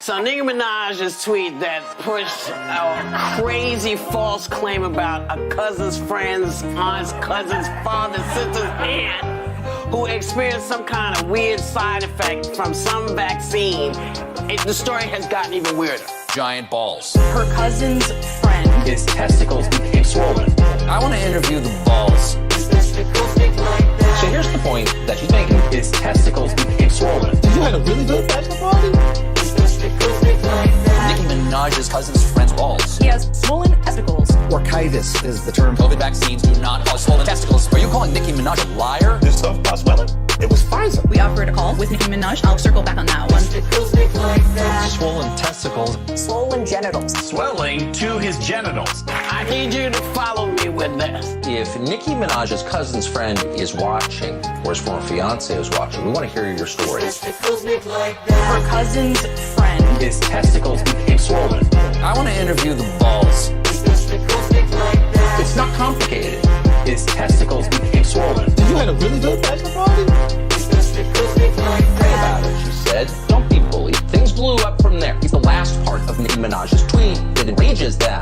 So Nicki Minaj's tweet that pushed a crazy false claim about a cousin's friend's aunt's cousin's father's sister's aunt who experienced some kind of weird side effect from some vaccine. The story has gotten even weirder. Giant balls. Her cousin's friend. His testicles became swollen. I want to interview the balls. So here's the point that she's making. His testicles became swollen. You had a really good bachelor party? Nicki Minaj's cousin's friend's balls. He has swollen testicles. Orchitis is the term. COVID vaccines do not cause swollen testicles. Are you calling Nicki Minaj a liar? This stuff about swelling? It was Pfizer. We offered a call with Nicki Minaj. I'll circle back on that one. Swollen testicles. Swollen genitals. Swelling to his genitals. I need you to follow me with this. If Nicki Minaj's cousin's friend is watching, or his former fiance is watching, we want to hear your story. Her cousin's friend. His testicles became swollen. I want to interview the balls. It's not complicated. His testicles became swollen. You had a really good bachelor party? Pray about it, she said. Don't be bullied. Things blew up from there. It's the last part of Nicki Minaj's tweet that enrages them.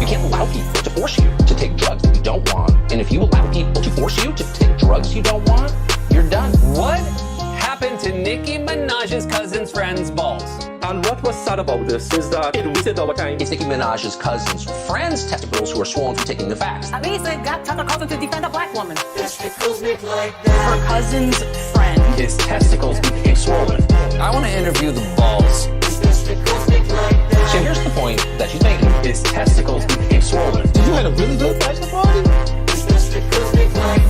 You can't allow people to force you to take drugs that you don't want. And if you allow people to force you to take drugs you don't want, you're done. What happened to Nicki Minaj's cousin's friend's balls? And what was sad about this is that it wasted our time. It's Nicki Minaj's cousin's friend's testicles who are swollen from taking the facts. Lisa got Tucker Carlson to defend a black woman. Her cousin's friend. His testicles became swollen. I want to interview the balls. So here's the point that she's making. His testicles became swollen. You had a really good bachelor party?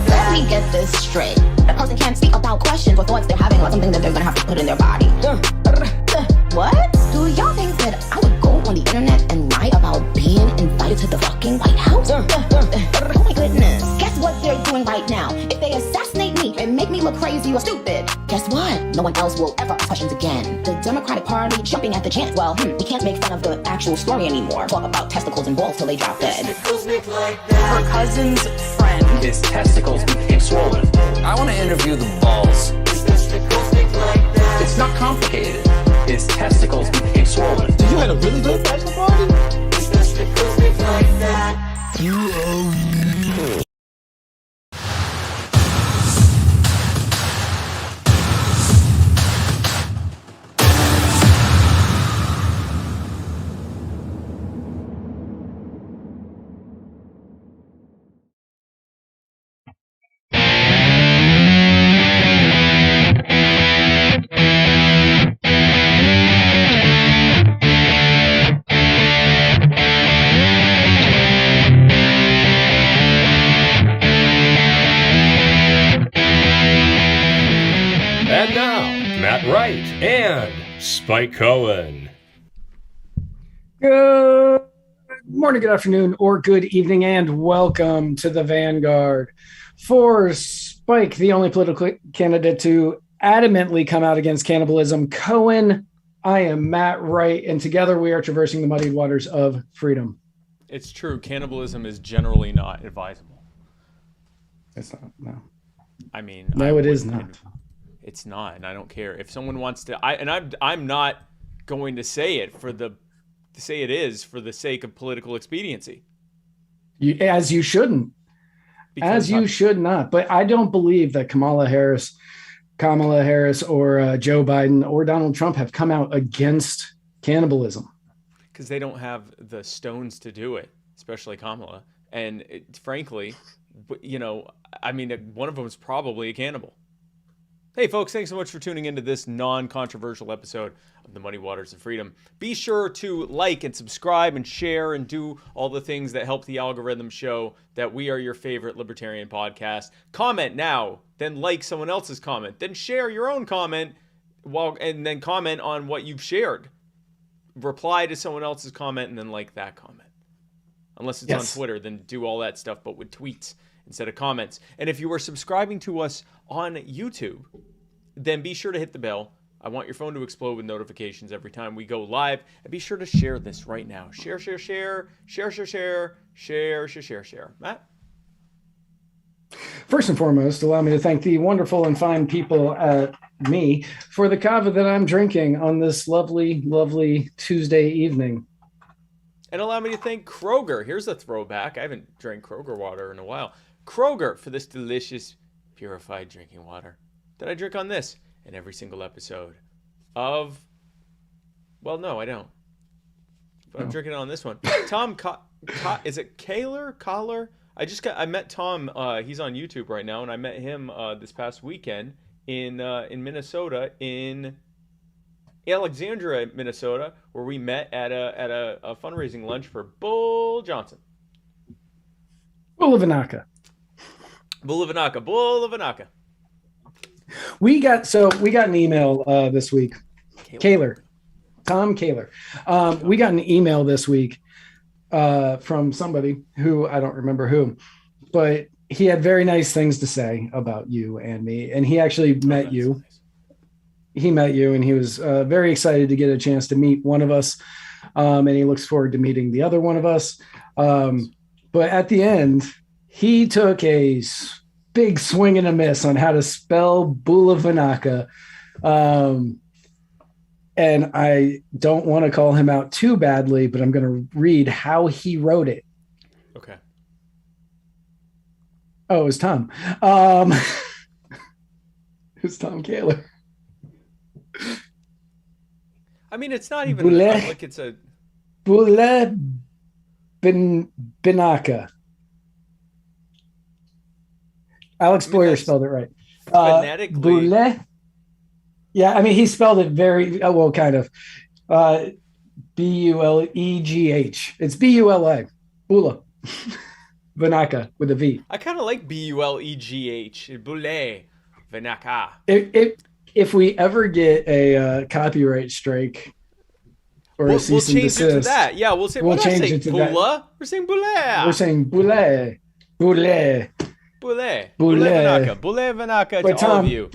Let me get this straight. The person can't speak about questions or thoughts they're having about something that they're gonna have to put in their body. What? Do y'all think that I would go on the internet and lie about being invited to the fucking White House? Oh my goodness. Guess what they're doing right now? If they assassinate me and make me look crazy or stupid, guess what? No one else will ever ask questions again. The Democratic Party jumping at the chance. Well, we can't make fun of the actual story anymore. Talk about testicles and balls till they drop dead. Her cousin's friend. His testicles became swollen. I want to interview the balls. It's not complicated. His testicles became swollen. You had a really good bachelor party? Spike Cohen. Good morning, good afternoon, or good evening, and welcome to the Vanguard. For Spike, the only political candidate to adamantly come out against cannibalism, Cohen, I am Matt Wright, and together we are traversing the muddied waters of freedom. It's true. Cannibalism is generally not advisable. It's not, no. I mean, no, it is not. It's not, and I don't care if someone wants to. I'm not going to say it for the sake of political expediency. As you shouldn't. As you should not. But I don't believe that Kamala Harris or Joe Biden or Donald Trump have come out against cannibalism. Because they don't have the stones to do it, especially Kamala. And frankly, one of them is probably a cannibal. Hey, folks, thanks so much for tuning into this non-controversial episode of the Muddy Waters of Freedom. Be sure to like and subscribe and share and do all the things that help the algorithm show that we are your favorite libertarian podcast. Comment now, then like someone else's comment, then share your own comment, and then comment on what you've shared. Reply to someone else's comment and then like that comment. Unless it's on Twitter, then do all that stuff, but with tweets instead of comments. And if you are subscribing to us on YouTube, then be sure to hit the bell. I want your phone to explode with notifications every time we go live. And be sure to share this right now. Share. Matt? First and foremost, allow me to thank the wonderful and fine people at me for the kava that I'm drinking on this lovely, lovely Tuesday evening. And allow me to thank Kroger. Here's a throwback. I haven't drank Kroger water in a while. Kroger for this delicious, purified drinking water that I drink on this in every single episode of... Well, no, I don't. But I'm drinking it on this one. Tom, is it Collar? I met Tom. He's on YouTube right now, and I met him this past weekend in Minnesota, in Alexandria, Minnesota, where we met at a fundraising lunch for Bull Johnson. Bull of Anaka. We got an email this week. Tom Kaler. We got an email this week from somebody who I don't remember who, but he had very nice things to say about you and me. And he actually met you. Nice. He met you, and he was very excited to get a chance to meet one of us. And he looks forward to meeting the other one of us. But at the end, he took a big swing and a miss on how to spell Bulavanaka. And I don't want to call him out too badly, but I'm going to read how he wrote it. Okay. Oh, it was Tom. It was Tom Kaler. I mean, it's not even like it's a... Bulavanaka. Alex Boyer spelled it right. Phonetically. Yeah, I mean, he spelled it very well, kind of. Bulegh. It's Bula. Bula. Vanaka with a V. I kind of like Bulegh. Bule. Vanaka. If we ever get a copyright strike or a cease and desist, it to that. Yeah, we'll change it to Bula. We're saying Bule. We're saying Bule. Bule. Bule Vanaka. Bule Vanaka to all of you.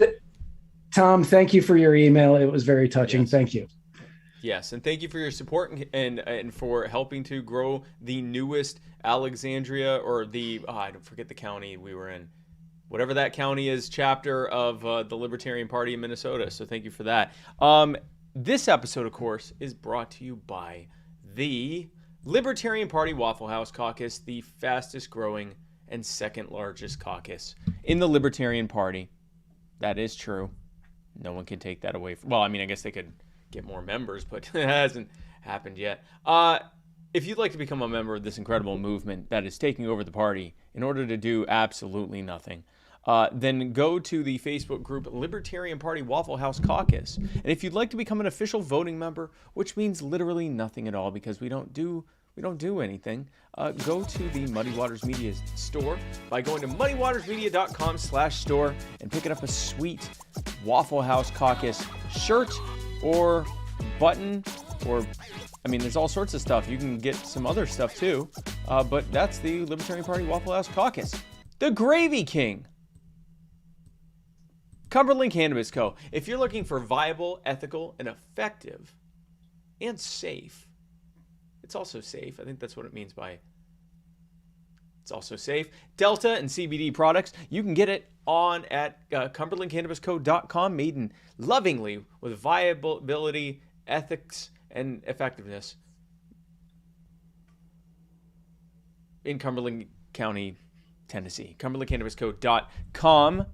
Tom, thank you for your email. It was very touching. Yes. Thank you. Yes, and thank you for your support and for helping to grow the newest Alexandria, or I don't forget the county we were in. Whatever that county is, chapter of the Libertarian Party in Minnesota. So thank you for that. This episode, of course, is brought to you by the Libertarian Party Waffle House Caucus, the fastest growing and second largest caucus in the Libertarian Party. That is true. No one can take that away. Well, I mean, I guess they could get more members, but it hasn't happened yet. If you'd like to become a member of this incredible movement that is taking over the party in order to do absolutely nothing, then go to the Facebook group Libertarian Party Waffle House Caucus. And if you'd like to become an official voting member, which means literally nothing at all because we don't do anything, go to the Muddy Waters Media store by going to muddywatersmedia.com/store and picking up a sweet Waffle House Caucus shirt or button, or I mean, there's all sorts of stuff. You can get some other stuff too, but that's the Libertarian Party Waffle House Caucus. The Gravy King. Cumberland Cannabis Co. If you're looking for viable, ethical, and effective, and safe, it's also safe. I think that's what it means by it's also safe. Delta and CBD products, you can get it on at cumberlandcannabisco.com, made in lovingly with viability, ethics, and effectiveness in Cumberland County, Tennessee. cumberlandcannabisco.com.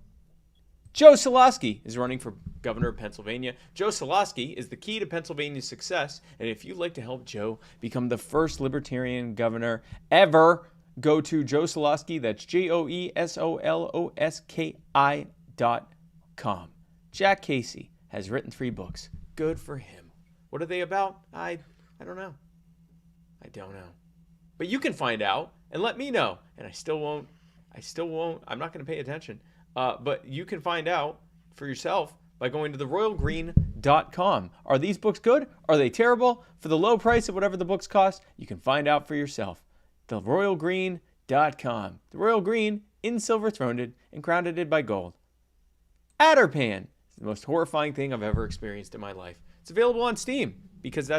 Joe Solosky is running for governor of Pennsylvania. Joe Solosky is the key to Pennsylvania's success, and if you'd like to help Joe become the first libertarian governor ever, go to Joe Solosky, that's JoeSoloski.com. Jack Casey has written 3 books. Good for him. What are they about? I don't know. I don't know. But you can find out and let me know, and I still won't. I'm not going to pay attention. But you can find out for yourself by going to theroyalgreen.com. Are these books good? Are they terrible? For the low price of whatever the books cost, you can find out for yourself. Theroyalgreen.com. The Royal Green, in silver throned and crowned by gold. Adderpan is the most horrifying thing I've ever experienced in my life. It's available on Steam because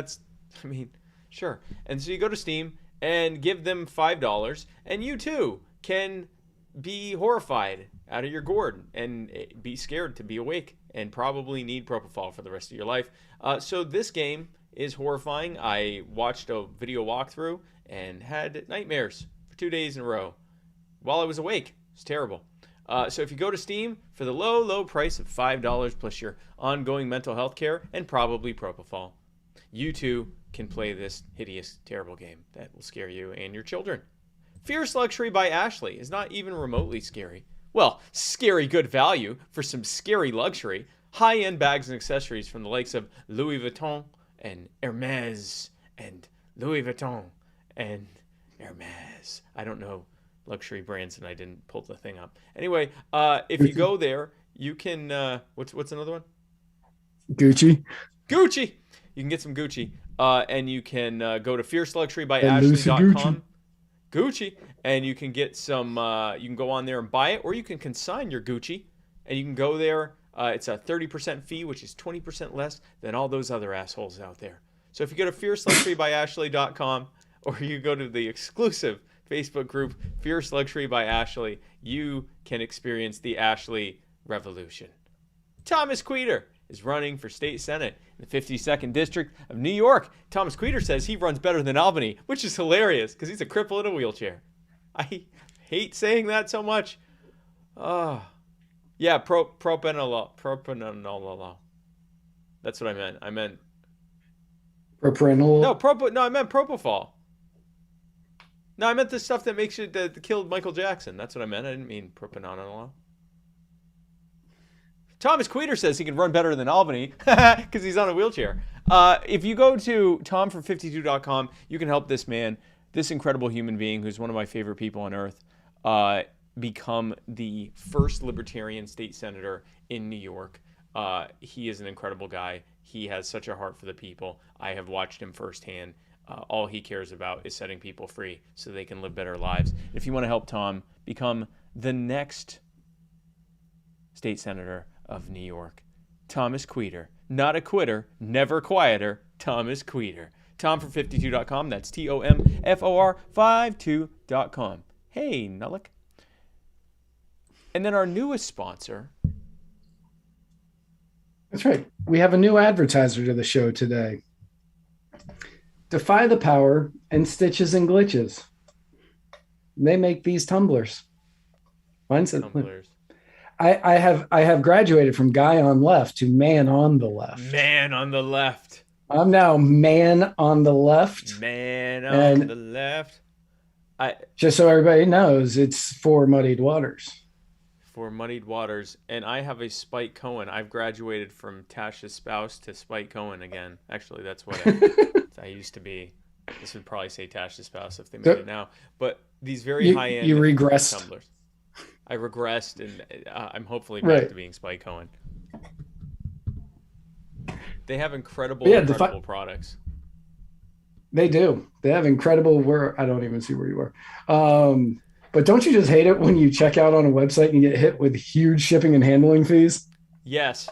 sure. And so you go to Steam and give them $5, and you too can be horrified out of your gourd and be scared to be awake and probably need propofol for the rest of your life. So this game is horrifying. I watched a video walkthrough and had nightmares for 2 days in a row while I was awake. It's terrible. So if you go to Steam for the low price of $5 plus your ongoing mental health care and probably propofol, you too can play this hideous, terrible game that will scare you and your children. Fierce Luxury by Ashley is not even remotely scary. Well, scary good value for some scary luxury. High-end bags and accessories from the likes of Louis Vuitton and Hermes and Louis Vuitton and Hermes. I don't know luxury brands and I didn't pull the thing up. Anyway, if you go there, you can, what's another one? Gucci. You can get some Gucci. And you can go to fierceluxurybyashley.com. Gucci, and you can get some, you can go on there and buy it, or you can consign your Gucci, and you can go there. It's a 30% fee, which is 20% less than all those other assholes out there. So if you go to fierceluxurybyashley.com, or you go to the exclusive Facebook group, Fierce Luxury by Ashley, you can experience the Ashley revolution. Thomas Queter is running for state senate in the 52nd district of New York. Thomas Queter says he runs better than Albany, which is hilarious because he's a cripple in a wheelchair. I hate saying that so much. Yeah, propranolol. That's what I meant. I meant propranolol. No, I meant propofol. No, I meant the stuff that makes you that killed Michael Jackson. That's what I meant. I didn't mean propranolol. Thomas Queter says he can run better than Albany because he's on a wheelchair. If you go to tomfrom52.com, you can help this man, this incredible human being who's one of my favorite people on earth, become the first libertarian state senator in New York. He is an incredible guy. He has such a heart for the people. I have watched him firsthand. All he cares about is setting people free so they can live better lives. If you want to help Tom become the next state senator of New York, Thomas Queter. Not a quitter, never quieter, Thomas Queter. Tomfrom52.com, that's TOMFOR52.com. Hey, Nullick. And then our newest sponsor. That's right. We have a new advertiser to the show today. Defy the Power and Stitches and Glitches. They make these tumblers. Mine's Tumblers. I have graduated from guy on left to man on the left. Man on the left. I'm now man on the left. Man on the left. Just so everybody knows, it's for Muddied Waters. For Muddied Waters. And I have a Spike Cohen. I've graduated from Tasha's spouse to Spike Cohen again. Actually, that's what I used to be. This would probably say Tasha's spouse if they made it now. But these very high-end you regressed. tumblers. I regressed, and I'm hopefully back to being Spike Cohen. They have incredible products. They do. They have incredible. I don't even see where you are. But don't you just hate it when you check out on a website and you get hit with huge shipping and handling fees? Yes.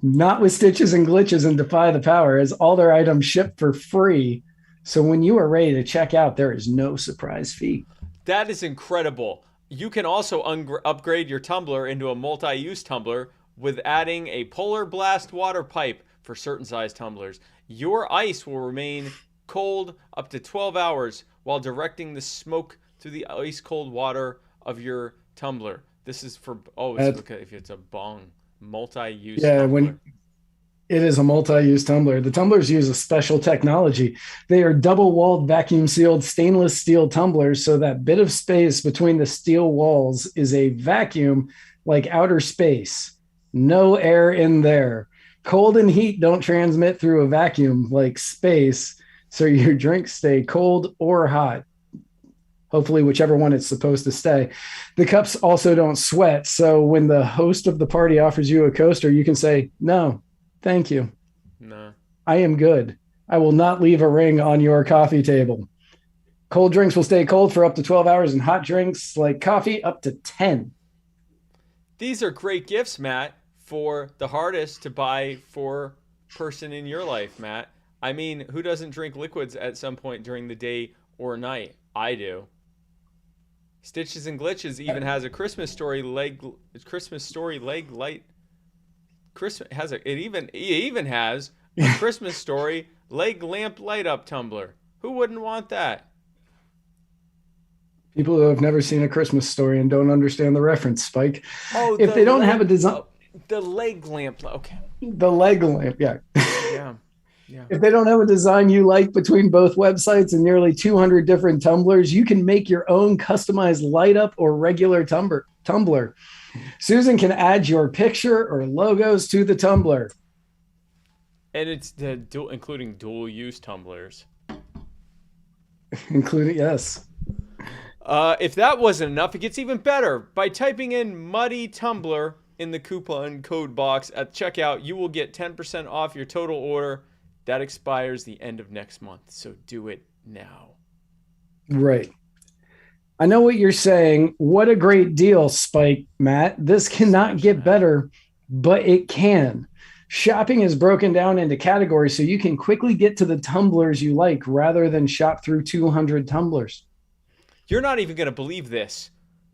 Not with Stitches and Glitches and Defy the Power, as all their items ship for free. So when you are ready to check out, there is no surprise fee. That is incredible. You can also upgrade your tumbler into a multi-use tumbler with adding a Polar Blast water pipe for certain size tumblers. Your ice will remain cold up to 12 hours while directing the smoke through the ice cold water of your tumbler. This is for if it's a bong multi-use. Yeah, tumbler. when it is a multi-use tumbler, the tumblers use a special technology. They are double-walled, vacuum-sealed stainless steel tumblers, so that bit of space between the steel walls is a vacuum like outer space. No air in there. Cold and heat don't transmit through a vacuum like space, so your drinks stay cold or hot. Hopefully, whichever one it's supposed to stay. The cups also don't sweat, so when the host of the party offers you a coaster, you can say, "No, thank you. No. I am good. I will not leave a ring on your coffee table." Cold drinks will stay cold for up to 12 hours, and hot drinks like coffee up to 10. These are great gifts, Matt, for the hardest to buy for person in your life, Matt. I mean, who doesn't drink liquids at some point during the day or night? I do. Stitches and Glitches even has a Christmas story leg light. It even has a Christmas story leg lamp light up tumbler. Who wouldn't want that? People who have never seen A Christmas Story and don't understand the reference, Spike. Oh, if they don't have a design, the leg lamp. Okay. The leg lamp, yeah. Yeah. Yeah. If they don't have a design you like between both websites and nearly 200 different tumblers, you can make your own customized light up or regular tumbler. Susan can add your picture or logos to the tumbler. And it's including dual use tumblers. Including, yes. If that wasn't enough, it gets even better. By typing in Muddy Tumbler in the coupon code box at checkout, you will get 10% off your total order. That expires the end of next month, so do it now. Right. I know what you're saying. What a great deal, Spike, Matt. This cannot get better, but it can. Shopping is broken down into categories so you can quickly get to the tumblers you like rather than shop through 200 tumblers. You're not even going to believe this,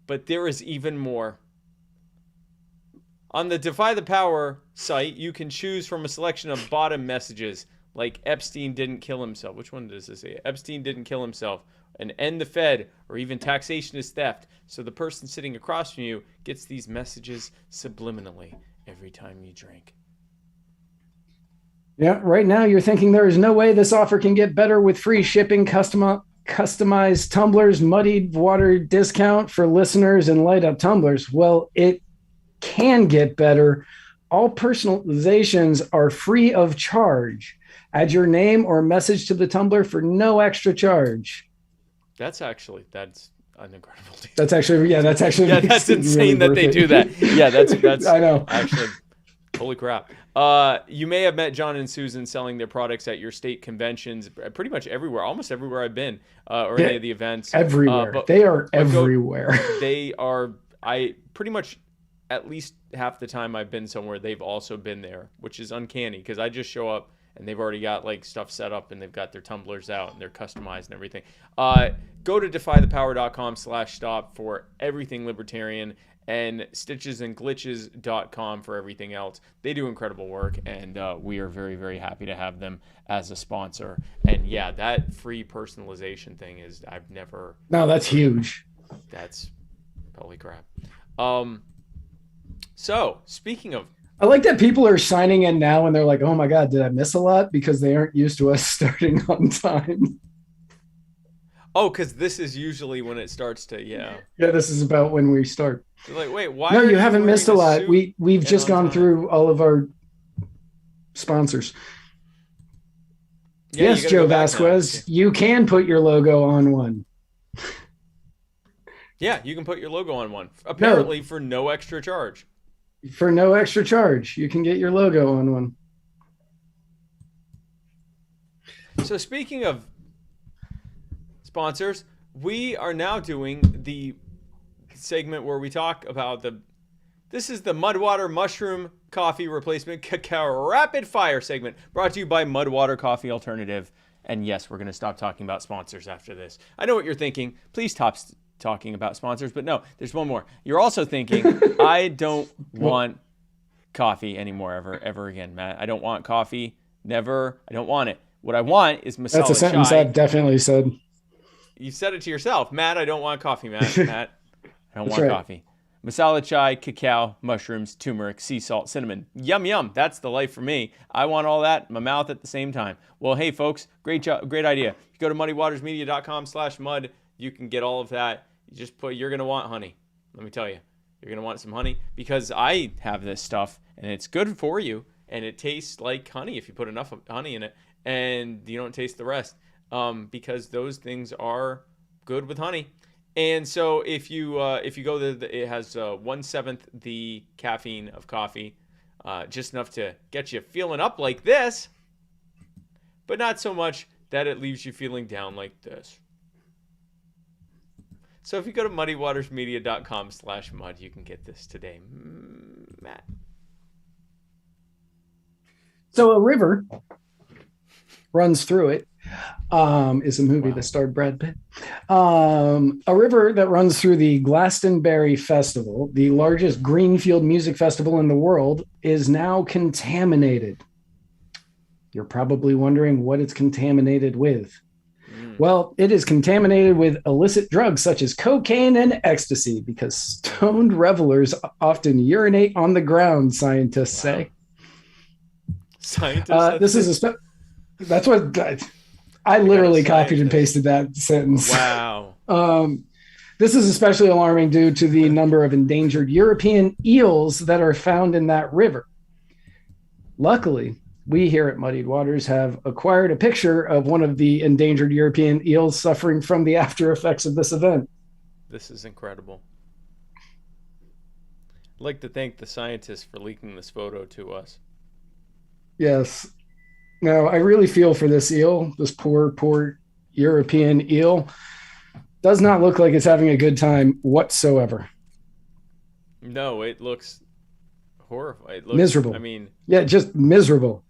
but there is even more. On the Defy the Power site, you can choose from a selection of bottom messages like Epstein didn't kill himself. Which one does this say? Epstein didn't kill himself. And end the Fed, or even taxation is theft. So the person sitting across from you gets these messages subliminally every time you drink. Yeah, right now you're thinking there is no way this offer can get better with free shipping, customized tumblers, muddied water discount for listeners, and light up tumblers. Well, it can get better. All personalizations are free of charge. Add your name or message to the tumbler for no extra charge. That's an incredible deal. That's insane really that they do that. Yeah, that's I know. Actually, holy crap. You may have met John and Susan selling their products at your state conventions, pretty much everywhere, almost everywhere I've been, or any of the events. Everywhere. They are everywhere. They are, pretty much at least half the time I've been somewhere, they've also been there, which is uncanny because I just show up and they've already got like stuff set up and they've got their tumblers out and they're customized and everything. Go to defythepower.com/stop for everything libertarian and stitchesandglitches.com for everything else. They do incredible work and we are very, very happy to have them as a sponsor. And yeah, that free personalization thing is, I've never. No, that's huge. That's holy crap. So speaking of, I like that people are signing in now and they're like, oh my God, did I miss a lot? Because they aren't used to us starting on time. Oh, because this is usually when it starts to, yeah. Yeah, this is about when we start. You're like, wait, why? No, you haven't missed a lot. We've just gone through all of our sponsors. Yeah, yes, Joe Vasquez, you can put your logo on one. Yeah, you can put your logo on one, apparently for no extra charge. for no extra charge. You can get your logo on one. So speaking of sponsors, we are now doing the segment where we talk about this is the Mudwater Mushroom Coffee Replacement Cacao Rapid Fire segment, brought to you by Mudwater Coffee Alternative. And yes, we're going to stop talking about sponsors after this. I know what you're thinking. Please stop talking about sponsors. But no, there's one more. You're also thinking, I don't want coffee anymore ever again, Matt. I don't want coffee. Never. I don't want it. What I want is masala chai. That's a sentence I've definitely said. You said it to yourself. Matt, I don't want coffee, Matt. Matt, I don't want right. coffee. Masala chai, cacao, mushrooms, turmeric, sea salt, cinnamon. Yum, yum. That's the life for me. I want all that in my mouth at the same time. Well, hey, folks, great idea. If you go to muddywatersmedia.com/mud, you can get all of that. You just put, you're going to want honey. Let me tell you, you're going to want some honey because I have this stuff and it's good for you and it tastes like honey if you put enough honey in it and you don't taste the rest because those things are good with honey. And so if you go there, it has 1/7 the caffeine of coffee, just enough to get you feeling up like this, but not so much that it leaves you feeling down like this. So if you go to muddywatersmedia.com/mud, you can get this today. Matt. So a river runs through it. Is a movie that starred Brad Pitt. A river that runs through the Glastonbury Festival, the largest greenfield music festival in the world, is now contaminated. You're probably wondering what it's contaminated with. Well, it is contaminated with illicit drugs such as cocaine and ecstasy because stoned revelers often urinate on the ground, scientists say. Scientists? This is that's what... I literally copied and pasted that sentence. Wow. This is especially alarming due to the number of endangered European eels that are found in that river. Luckily, we here at Muddied Waters have acquired a picture of one of the endangered European eels suffering from the after effects of this event. This is incredible. I'd like to thank the scientists for leaking this photo to us. Yes. Now, I really feel for this eel, this poor European eel. Does not look like it's having a good time whatsoever. No, it looks horrible. It looks miserable. I mean, yeah, just miserable.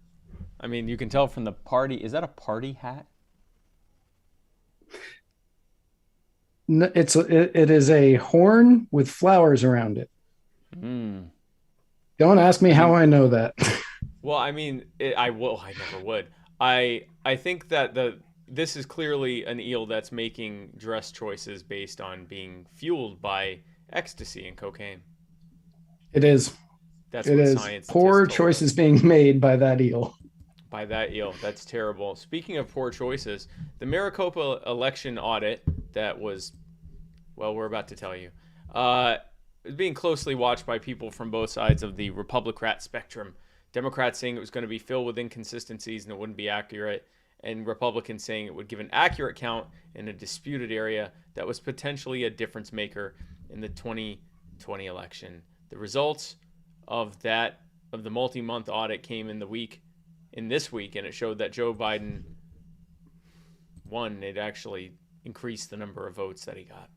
I mean, you can tell from the party. Is that a party hat? No, it is a horn with flowers around it. Don't ask me how I know that. Well, I mean, I never would. I think that this is clearly an eel that's making dress choices based on being fueled by ecstasy and cocaine. It is. That's it what is. science Poor choices being made by that eel. By that eel. That's terrible. Speaking of poor choices, the Maricopa election audit that was, well, we're about to tell you, is being closely watched by people from both sides of the Republican spectrum. Democrats saying it was going to be filled with inconsistencies and it wouldn't be accurate, and Republicans saying it would give an accurate count in a disputed area that was potentially a difference maker in the 2020 election. The results of the multi-month audit came in this week, and it showed that Joe Biden won. It actually increased the number of votes that he got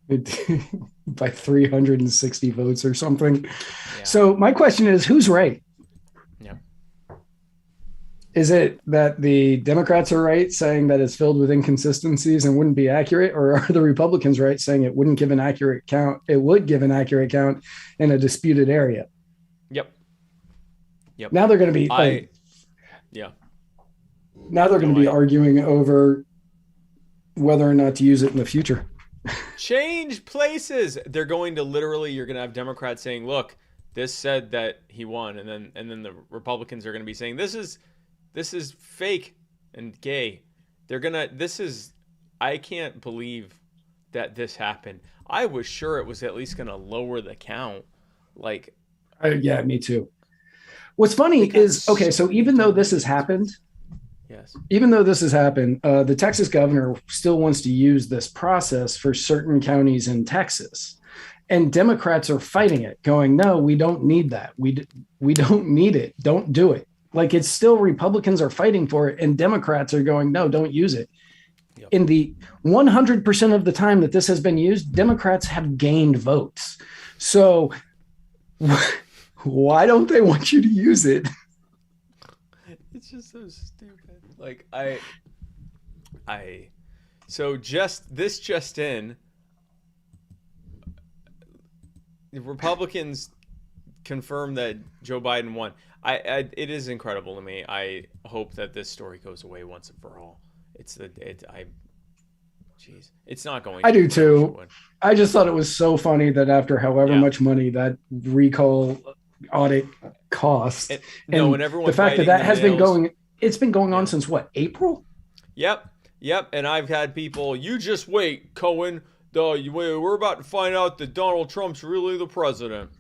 by 360 votes or something. Yeah. So my question is, who's right? Yeah. Is it that the Democrats are right, saying that it's filled with inconsistencies and wouldn't be accurate, or are the Republicans right, saying it wouldn't give an accurate count? It would give an accurate count in a disputed area. Yep. Now they're going to be Now they're going to be arguing over whether or not to use it in the future. Change places. They're going to literally, you're going to have Democrats saying, look, this said that he won, and then the Republicans are going to be saying this is fake and gay. I can't believe that this happened. I was sure it was at least going to lower the count. Yeah, me too. What's funny is, okay, so even though this has happened, the Texas governor still wants to use this process for certain counties in Texas. And Democrats are fighting it, going, no, we don't need that. We don't need it. Don't do it. Like, it's still Republicans are fighting for it, and Democrats are going, no, don't use it. Yep. In the 100% of the time that this has been used, Democrats have gained votes. So why don't they want you to use it? It's just so stupid. Like, so just in, the Republicans confirmed that Joe Biden won. It is incredible to me. I hope that this story goes away once and for all. It's not going to. I do too. I just thought it was so funny that after however much money that recall audit cost, and everyone's the fact that has been going, it's been going on since what, April? Yep. And I've had people, you just wait, Cohen. We're about to find out that Donald Trump's really the president.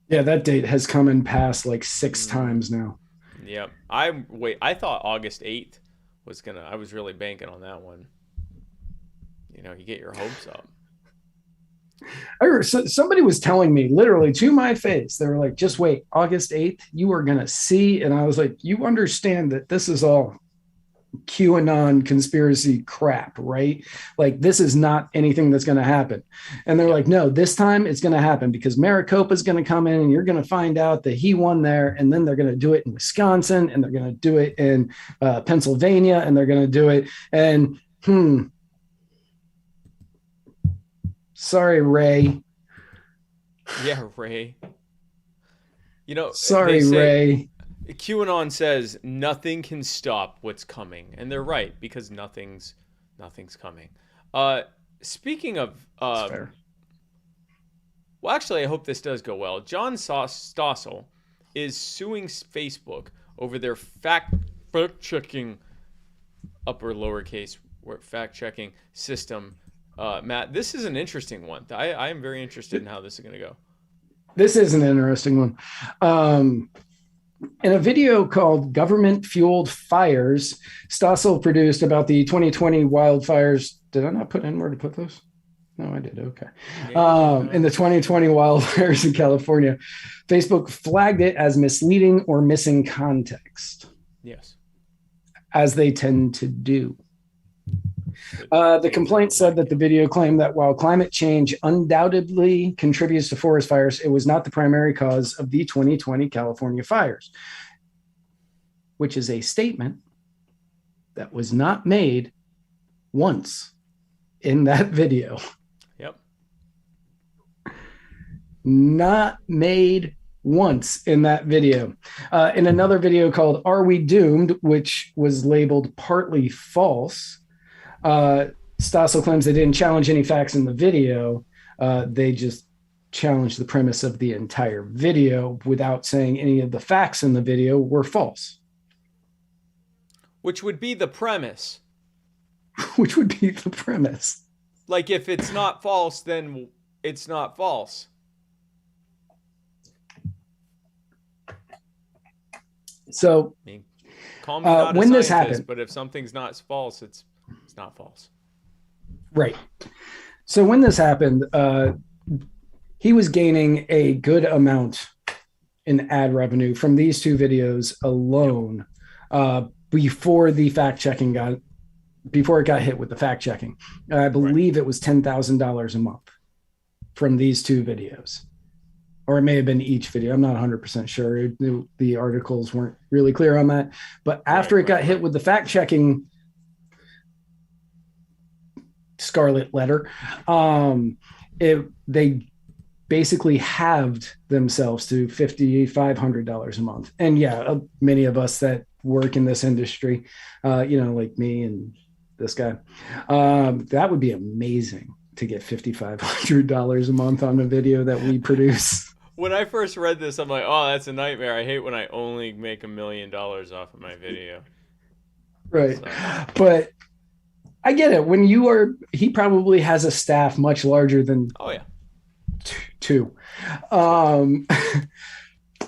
Yeah, that date has come and passed like 6 times now. Yep. I thought August 8th was I was really banking on that one. You know, you get your hopes up. I heard somebody was telling me literally to my face, they were like, just wait, August 8th, you are going to see. And I was like, you understand that this is all QAnon conspiracy crap, right? Like, this is not anything that's going to happen. And they're like, no, this time it's going to happen because Maricopa is going to come in and you're going to find out that he won there. And then they're going to do it in Wisconsin and they're going to do it in Pennsylvania and they're going to do it. And sorry, Ray. Yeah, Ray. You know, sorry, Ray. QAnon says nothing can stop what's coming, and they're right because nothing's coming. Speaking of, well, actually, I hope this does go well. John Stossel is suing Facebook over their fact-checking upper lowercase fact-checking system. Matt, this is an interesting one. I am very interested in how this is going to go. This is an interesting one. In a video called Government Fueled Fires, Stossel produced about the 2020 wildfires. Did I not put in where to put those? No, I did. Okay. In the 2020 wildfires in California, Facebook flagged it as misleading or missing context. Yes. As they tend to do. The complaint said that the video claimed that while climate change undoubtedly contributes to forest fires, it was not the primary cause of the 2020 California fires, which is a statement that was not made once in that video. Yep. Not made once in that video. In another video called Are We Doomed, which was labeled partly false, Stossel claims they didn't challenge any facts in the video. They just challenged the premise of the entire video without saying any of the facts in the video were false. Which would be the premise. Which would be the premise. Like, if it's not false, then it's not false. So, I mean, call me not when a this scientist, happened, but if something's not false, it's not false. Right. So when this happened, he was gaining a good amount in ad revenue from these 2 videos alone before the fact checking before it got hit with the fact checking. I believe it was $10,000 a month from these 2 videos. Or it may have been each video. I'm not 100% sure. The articles weren't really clear on that. But after it got hit with the fact checking scarlet letter, they basically halved themselves to $5,500 a month. And yeah, many of us that work in this industry, like me and this guy, that would be amazing to get $5,500 a month on a video that we produce. When I first read this, I'm like, oh, that's a nightmare. I hate when I only make $1 million off of my video. Right. So. But I get it. When he probably has a staff much larger than 2.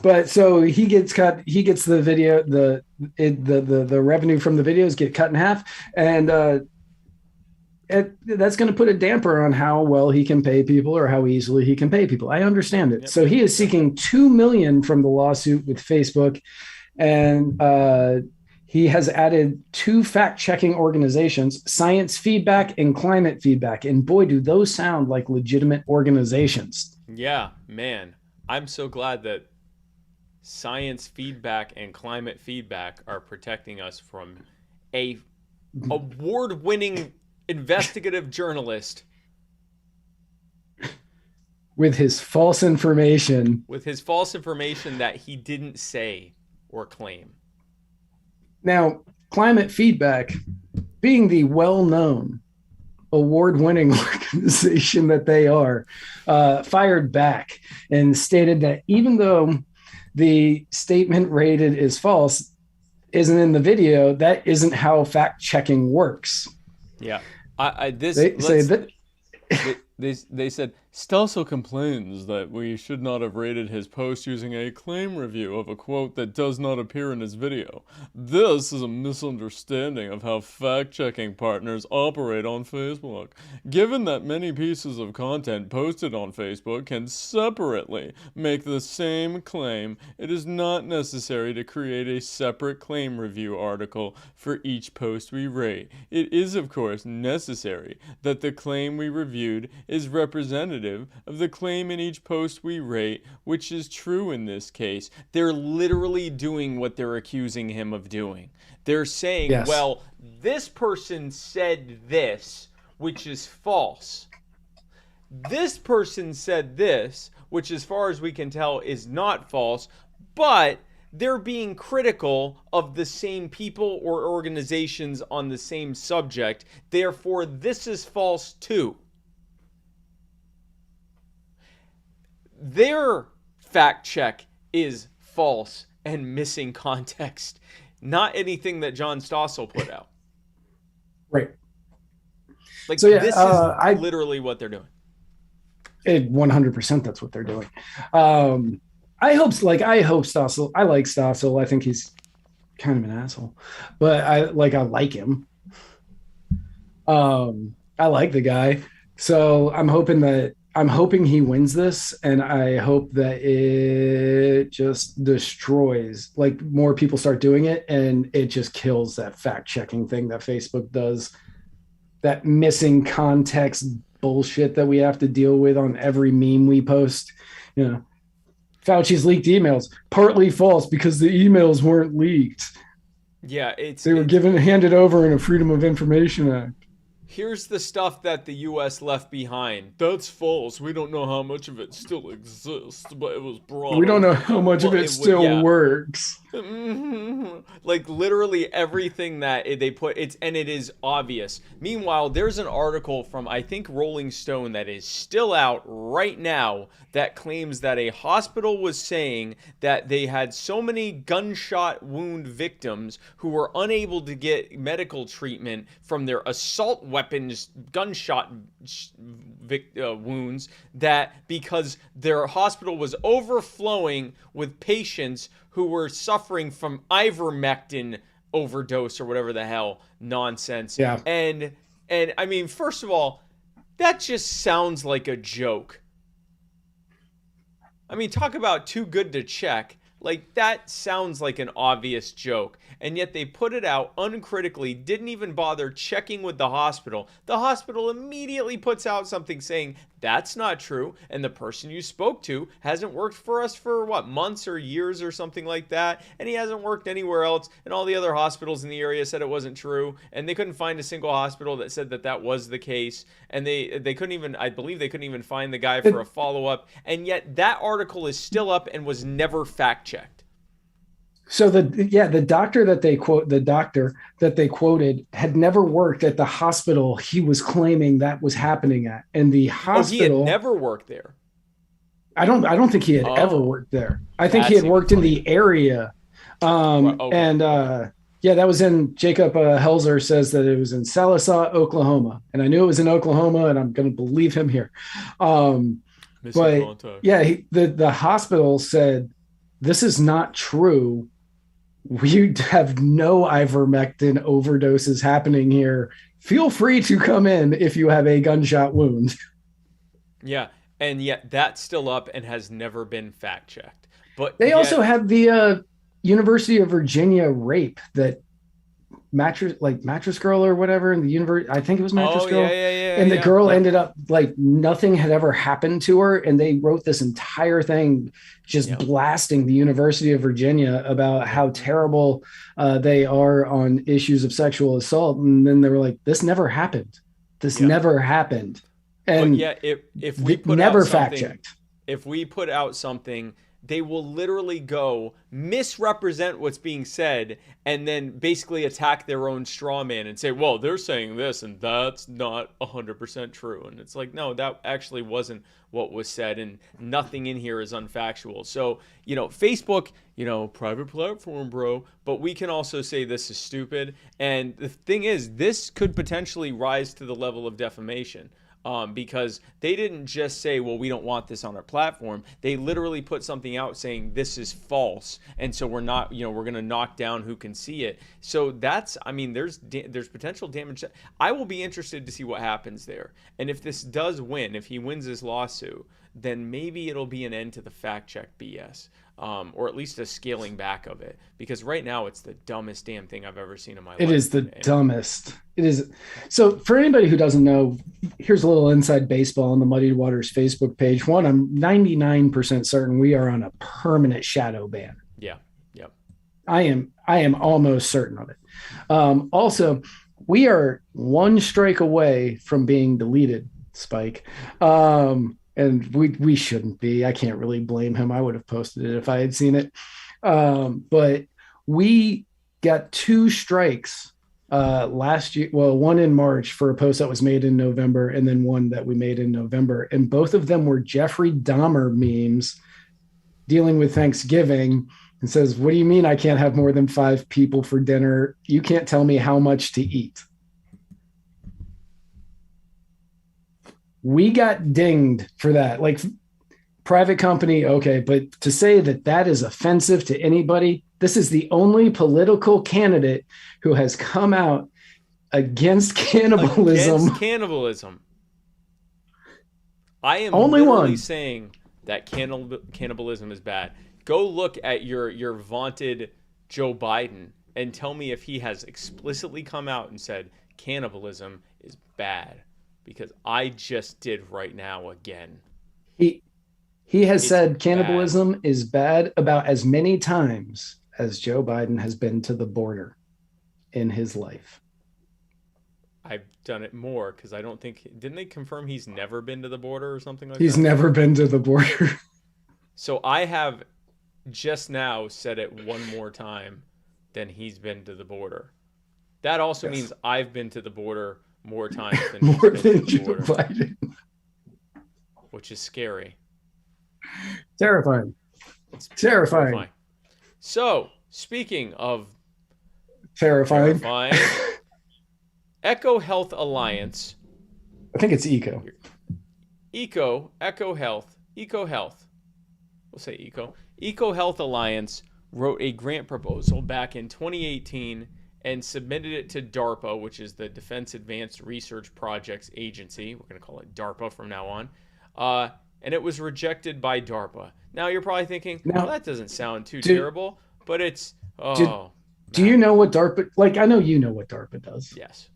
But so he gets cut. He gets the video. The revenue from the videos get cut in half, and that's going to put a damper on how well he can pay people or how easily he can pay people. I understand it. So he is seeking $2 million from the lawsuit with Facebook, and he has added 2 fact-checking organizations, Science Feedback and Climate Feedback. And boy, do those sound like legitimate organizations. Yeah, man. I'm so glad that Science Feedback and Climate Feedback are protecting us from a award-winning investigative journalist with his false information. With his false information that he didn't say or claim. Now, Climate Feedback, being the well-known, award-winning organization that they are, fired back and stated that even though the statement rated is false, isn't in the video, that isn't how fact-checking works. Yeah. They said Stossel complains that we should not have rated his post using a claim review of a quote that does not appear in his video. This is a misunderstanding of how fact-checking partners operate on Facebook. Given that many pieces of content posted on Facebook can separately make the same claim, it is not necessary to create a separate claim review article for each post we rate. It is, of course, necessary that the claim we reviewed is representative of the claim in each post we rate, which is true in this case. They're literally doing what they're accusing him of doing. They're saying, yes, well, this person said this, which is false. This person said this, which as far as we can tell is not false, but they're being critical of the same people or organizations on the same subject. Therefore, this is false too. Their fact check is false and missing context, not anything that John Stossel put out. Right. Like, so, yeah, this is literally what they're doing. 100% that's what they're doing. I hope Stossel. I like Stossel. I think he's kind of an asshole, but I like him. I like the guy. So I'm hoping he wins this, and I hope that it just destroys, like, more people start doing it, and it just kills that fact-checking thing that Facebook does, that missing context bullshit that we have to deal with on every meme we post. You know, Fauci's leaked emails, partly false because the emails weren't leaked. Yeah, they were handed over in a Freedom of Information Act. Here's the stuff that the U.S. left behind. That's false. We don't know how much of it still exists, but it was brought. We don't know how much of it still works. Like, literally everything that they put, it is obvious. Meanwhile, there's an article from, I think, Rolling Stone that is still out right now that claims that a hospital was saying that they had so many gunshot wound victims who were unable to get medical treatment from their assault weapons gunshot wounds, that because their hospital was overflowing with patients who were suffering from ivermectin overdose or whatever the hell nonsense. Yeah. And I mean, first of all, that just sounds like a joke. I mean, talk about too good to check. Like, that sounds like an obvious joke, and yet they put it out uncritically, didn't even bother checking with the hospital. The hospital immediately puts out something saying, that's not true, and the person you spoke to hasn't worked for us for, months or years or something like that, and he hasn't worked anywhere else, and all the other hospitals in the area said it wasn't true, and they couldn't find a single hospital that said that that was the case, and they couldn't even, I believe they couldn't even find the guy for a follow-up, and yet that article is still up and was never fact-checked. So the doctor that they quoted had never worked at the hospital he was claiming that was happening at, and the hospital. He had never worked there. I don't think he had ever worked there. I think he had worked in the area, and that was in. Jacob Helzer says that it was in Sallisaw, Oklahoma, and I knew it was in Oklahoma, and I'm going to believe him here. The hospital said this is not true. we have no ivermectin overdoses happening here. Feel free to come in if you have a gunshot wound. Yeah, and yet that's still up and has never been fact checked. But They yet, also had the University of Virginia rape that mattress girl or whatever in the universe. I think it was mattress girl. And the girl ended up like nothing had ever happened to her. And they wrote this entire thing just blasting the University of Virginia about how terrible they are on issues of sexual assault. And then they were like, this never happened. This never happened. And if we put never out fact checked. If we put out something, they will literally go misrepresent what's being said and then basically attack their own straw man and say, well, they're saying this and that's not 100% true. And it's like, no, that actually wasn't what was said, and nothing in here is unfactual. So, Facebook, private platform, bro, but we can also say this is stupid. And the thing is, this could potentially rise to the level of defamation. Because they didn't just say, well, we don't want this on our platform. They literally put something out saying this is false. And so we're not, we're going to knock down who can see it. So there's potential damage. I will be interested to see what happens there. And if this does win, if he wins this lawsuit, then maybe it'll be an end to the fact check BS. Or at least a scaling back of it, because right now it's the dumbest damn thing I've ever seen in my life. It is the dumbest. It is. So for anybody who doesn't know, here's a little inside baseball on the Muddied Waters Facebook page. One, I'm 99% certain we are on a permanent shadow ban. Yeah. Yep. I am almost certain of it. Also, we are one strike away from being deleted, Spike. And we shouldn't be. I can't really blame him. I would have posted it if I had seen it. But we got 2 strikes last year. Well, one in March for a post that was made in November, and then one that we made in November. And both of them were Jeffrey Dahmer memes dealing with Thanksgiving, and says, what do you mean I can't have more than 5 people for dinner? You can't tell me how much to eat. We got dinged for that. Like, private company, okay, but to say that is offensive to anybody, this is the only political candidate who has come out against cannibalism. I am only literally one saying that cannibalism is bad. Go look at your vaunted Joe Biden and tell me if he has explicitly come out and said cannibalism is bad. Because I just did right now again. He has said cannibalism is bad about as many times as Joe Biden has been to the border in his life. I've done it more because I don't think, didn't they confirm he's never been to the border or something like that? He's never been to the border. So I have just now said it one more time than he's been to the border. That also means I've been to the border more times than Joe Biden, which is scary. Terrifying. It's terrifying. So, speaking of terrifying. Echo Health Alliance. I think it's Eco. Eco Health. We'll say Eco. Eco Health Alliance wrote a grant proposal back in 2018 and submitted it to DARPA, which is the Defense Advanced Research Projects Agency. We're going to call it DARPA from now on. And it was rejected by DARPA. Now you're probably thinking, well, that doesn't sound too terrible, but it's, do you know what DARPA, like, I know you know what DARPA does. Yes.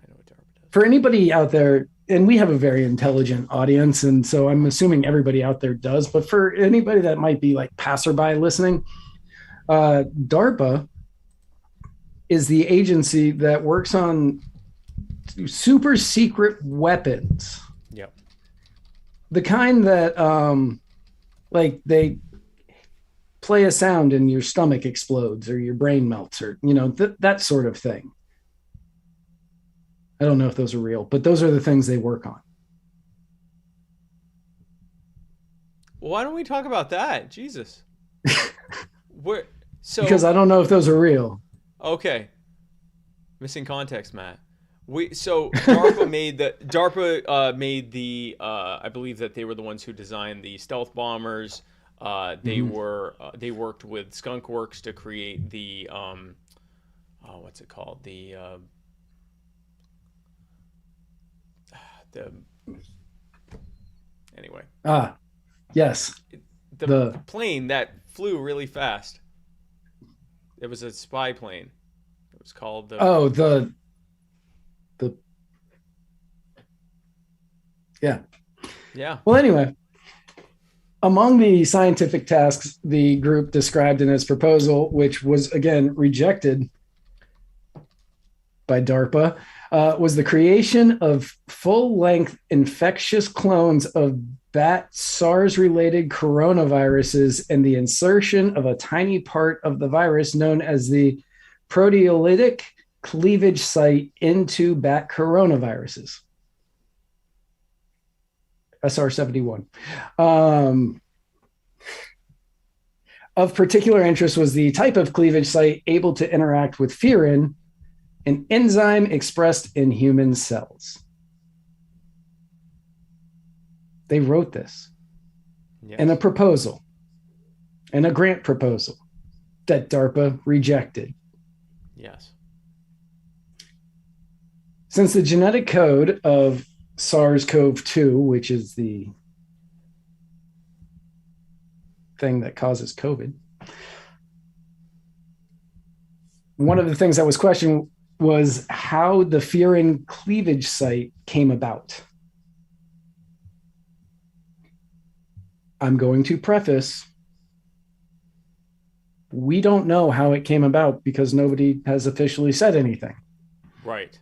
I know what DARPA does. For anybody out there, and we have a very intelligent audience, and so I'm assuming everybody out there does, but for anybody that might be like passerby listening, DARPA is the agency that works on super secret weapons. Yep. The kind that, like, they play a sound and your stomach explodes or your brain melts, or, that sort of thing. I don't know if those are real, but those are the things they work on. Why don't we talk about that? Jesus. Because I don't know if those are real. Okay. Missing context, Matt. DARPA made the I believe that they were the ones who designed the stealth bombers, They worked with Skunk Works to create the what's it called? The anyway. Yes. The plane that flew really fast. It was a spy plane. It was called the Yeah. Well, anyway, among the scientific tasks the group described in its proposal, which was again rejected by DARPA, was the creation of full-length infectious clones of bat SARS-related coronaviruses and the insertion of a tiny part of the virus known as the proteolytic cleavage site into bat coronaviruses. SR-71. Of particular interest was the type of cleavage site able to interact with furin, an enzyme expressed in human cells. They wrote this in a proposal, in a grant proposal that DARPA rejected. Yes. Since the genetic code of SARS-CoV-2, which is the thing that causes COVID, one of the things that was questioned was how the furin cleavage site came about. I'm going to preface, we don't know how it came about because nobody has officially said anything. Right.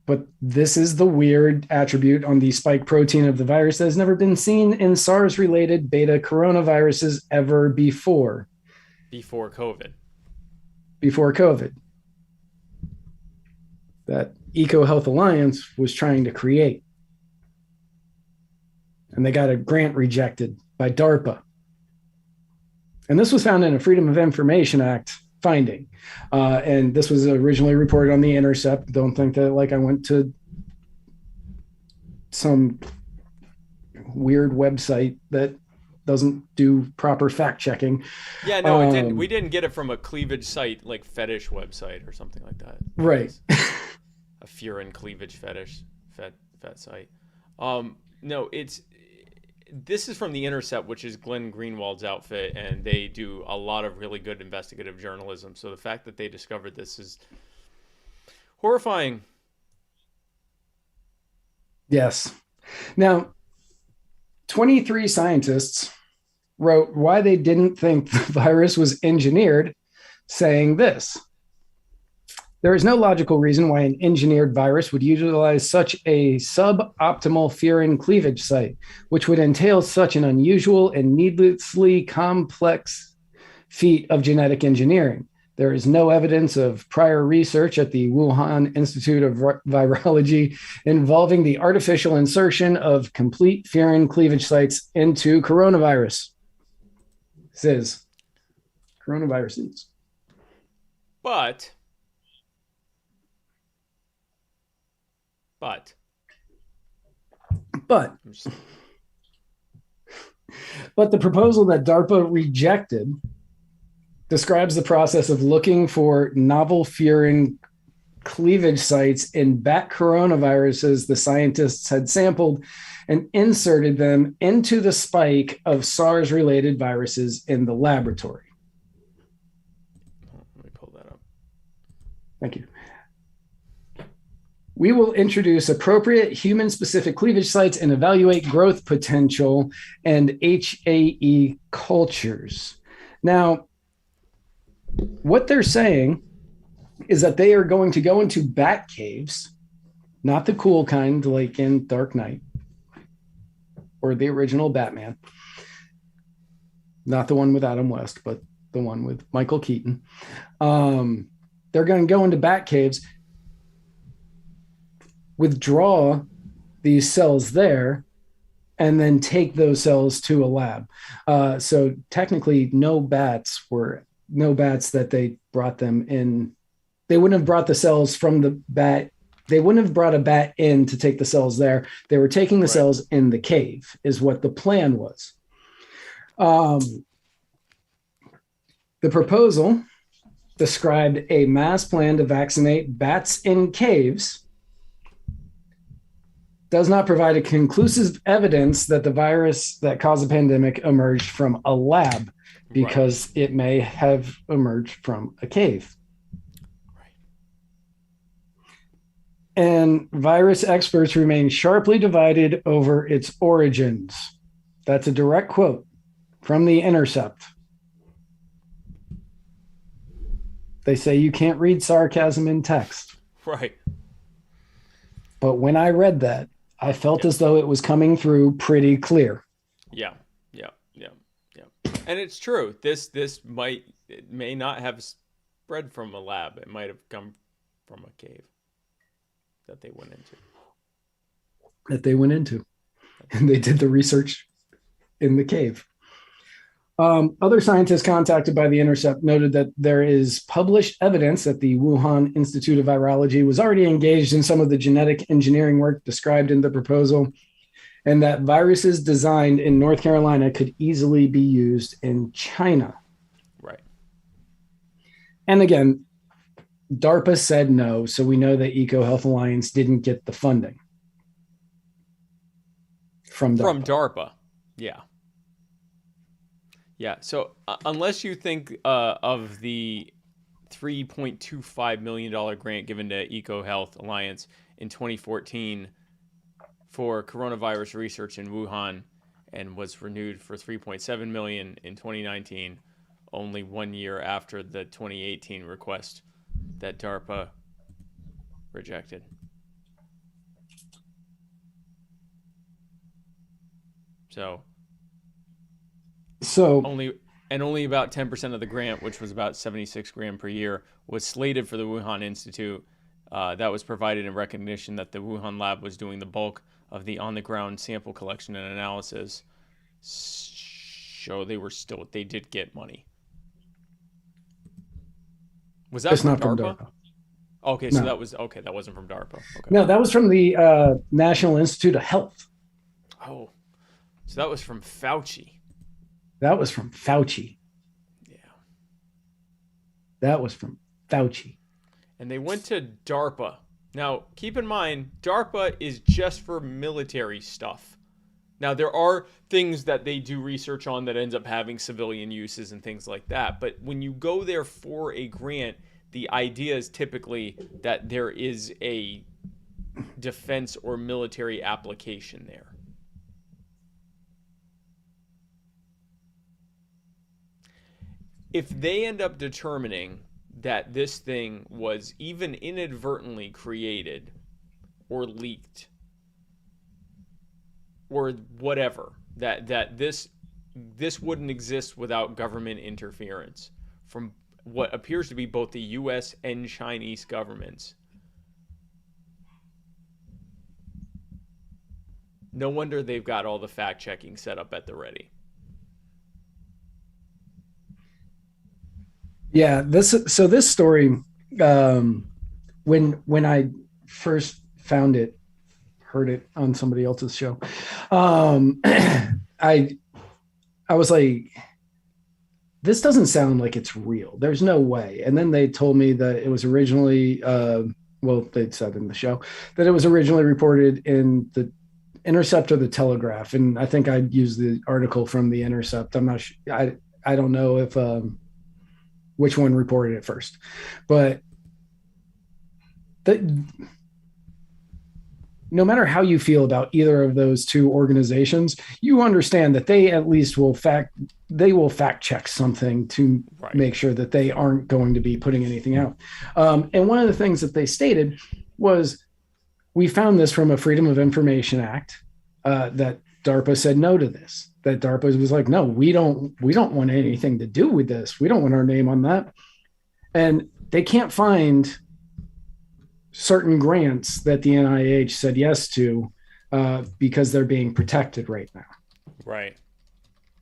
But this is the weird attribute on the spike protein of the virus that has never been seen in SARS-related beta coronaviruses ever before. Before COVID. That EcoHealth Alliance was trying to create. And they got a grant rejected by DARPA. And this was found in a Freedom of Information Act finding. And this was originally reported on The Intercept. Don't think that like I went to some weird website that doesn't do proper fact checking. Yeah, no, it didn't. We didn't get it from a cleavage site like fetish website or something like that. Right. A furin cleavage fetish fet site. No, this is from The Intercept, which is Glenn Greenwald's outfit, and they do a lot of really good investigative journalism. So the fact that they discovered this is horrifying. Yes. Now, 23 scientists wrote why they didn't think the virus was engineered, saying this: there is no logical reason why an engineered virus would utilize such a suboptimal furin cleavage site, which would entail such an unusual and needlessly complex feat of genetic engineering. There is no evidence of prior research at the Wuhan Institute of Virology involving the artificial insertion of complete furin cleavage sites into coronavirus. Says coronaviruses. But the proposal that DARPA rejected describes the process of looking for novel furin cleavage sites in bat coronaviruses the scientists had sampled and inserted them into the spike of SARS-related viruses in the laboratory. Let me pull that up. Thank you. We will introduce appropriate human-specific cleavage sites and evaluate growth potential and HAE cultures. Now, what they're saying is that they are going to go into bat caves, not the cool kind like in Dark Knight or the original Batman, not the one with Adam West, but the one with Michael Keaton. They're going to go into bat caves, withdraw these cells there, and then take those cells to a lab. So technically no bats that they brought them in. They wouldn't have brought the cells from the bat They wouldn't have brought a bat in to take the cells there. They were taking the cells in the cave, is what the plan was. The proposal described a mass plan to vaccinate bats in caves. Does not provide a conclusive evidence that the virus that caused the pandemic emerged from a lab, because it may have emerged from a cave. And virus experts remain sharply divided over its origins. That's a direct quote from The Intercept. They say you can't read sarcasm in text. Right. But when I read that, I felt as though it was coming through pretty clear. Yeah. And it's true. This may not have spread from a lab. It might have come from a cave that they went into. And they did the research in the cave. Other scientists contacted by The Intercept noted that there is published evidence that the Wuhan Institute of Virology was already engaged in some of the genetic engineering work described in the proposal, and that viruses designed in North Carolina could easily be used in China. Right. And again, DARPA said no, so we know that EcoHealth Alliance didn't get the funding from DARPA. From DARPA, yeah. Yeah, so unless you think of the $3.25 million grant given to EcoHealth Alliance in 2014 for coronavirus research in Wuhan, and was renewed for $3.7 million in 2019, only 1 year after the 2018 request that DARPA rejected. So only about 10% of the grant, which was about 76 grand per year, was slated for the Wuhan Institute. That was provided in recognition that the Wuhan lab was doing the bulk of the on-the-ground sample collection and analysis. So they did get money. Was that from DARPA? Okay, so no. that wasn't from DARPA. Okay. No, that was from the National Institute of Health. Oh, so that was from Fauci. That was from Fauci. Yeah. That was from Fauci. And they went to DARPA. Now, keep in mind, DARPA is just for military stuff. Now, there are things that they do research on that ends up having civilian uses and things like that. But when you go there for a grant, the idea is typically that there is a defense or military application there. If they end up determining that this thing was even inadvertently created or leaked or whatever, that this wouldn't exist without government interference from what appears to be both the US and Chinese governments. No wonder they've got all the fact checking set up at the ready. Yeah, this story, when I first found it, heard it on somebody else's show, I was like, this doesn't sound like it's real. There's no way. And then they told me that it was originally, they said in the show that it was originally reported in the Intercept or the Telegraph, and I think I'd use the article from the Intercept. I'm not sure. I don't know if which one reported it first, but no matter how you feel about either of those two organizations, you understand that they at least will fact check something to make sure that they aren't going to be putting anything out. And one of the things that they stated was, we found this from a Freedom of Information Act, that DARPA said no to this. That DARPA was like, no, we don't want anything to do with this. We don't want our name on that. And they can't find certain grants that the NIH said yes to because they're being protected right now. Right.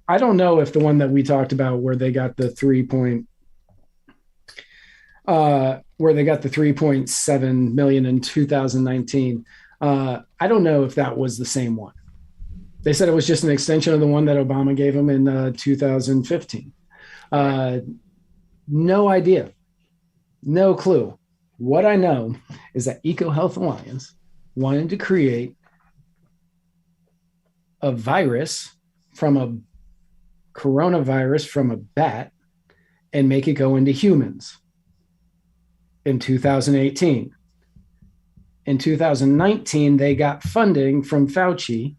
I don't know if the one that we talked about where they got the where they got the 3.7 million in 2019. I don't know if that was the same one. They said it was just an extension of the one that Obama gave them in 2015. No idea. No clue. What I know is that EcoHealth Alliance wanted to create a virus from a coronavirus from a bat and make it go into humans in 2018. In 2019, they got funding from Fauci.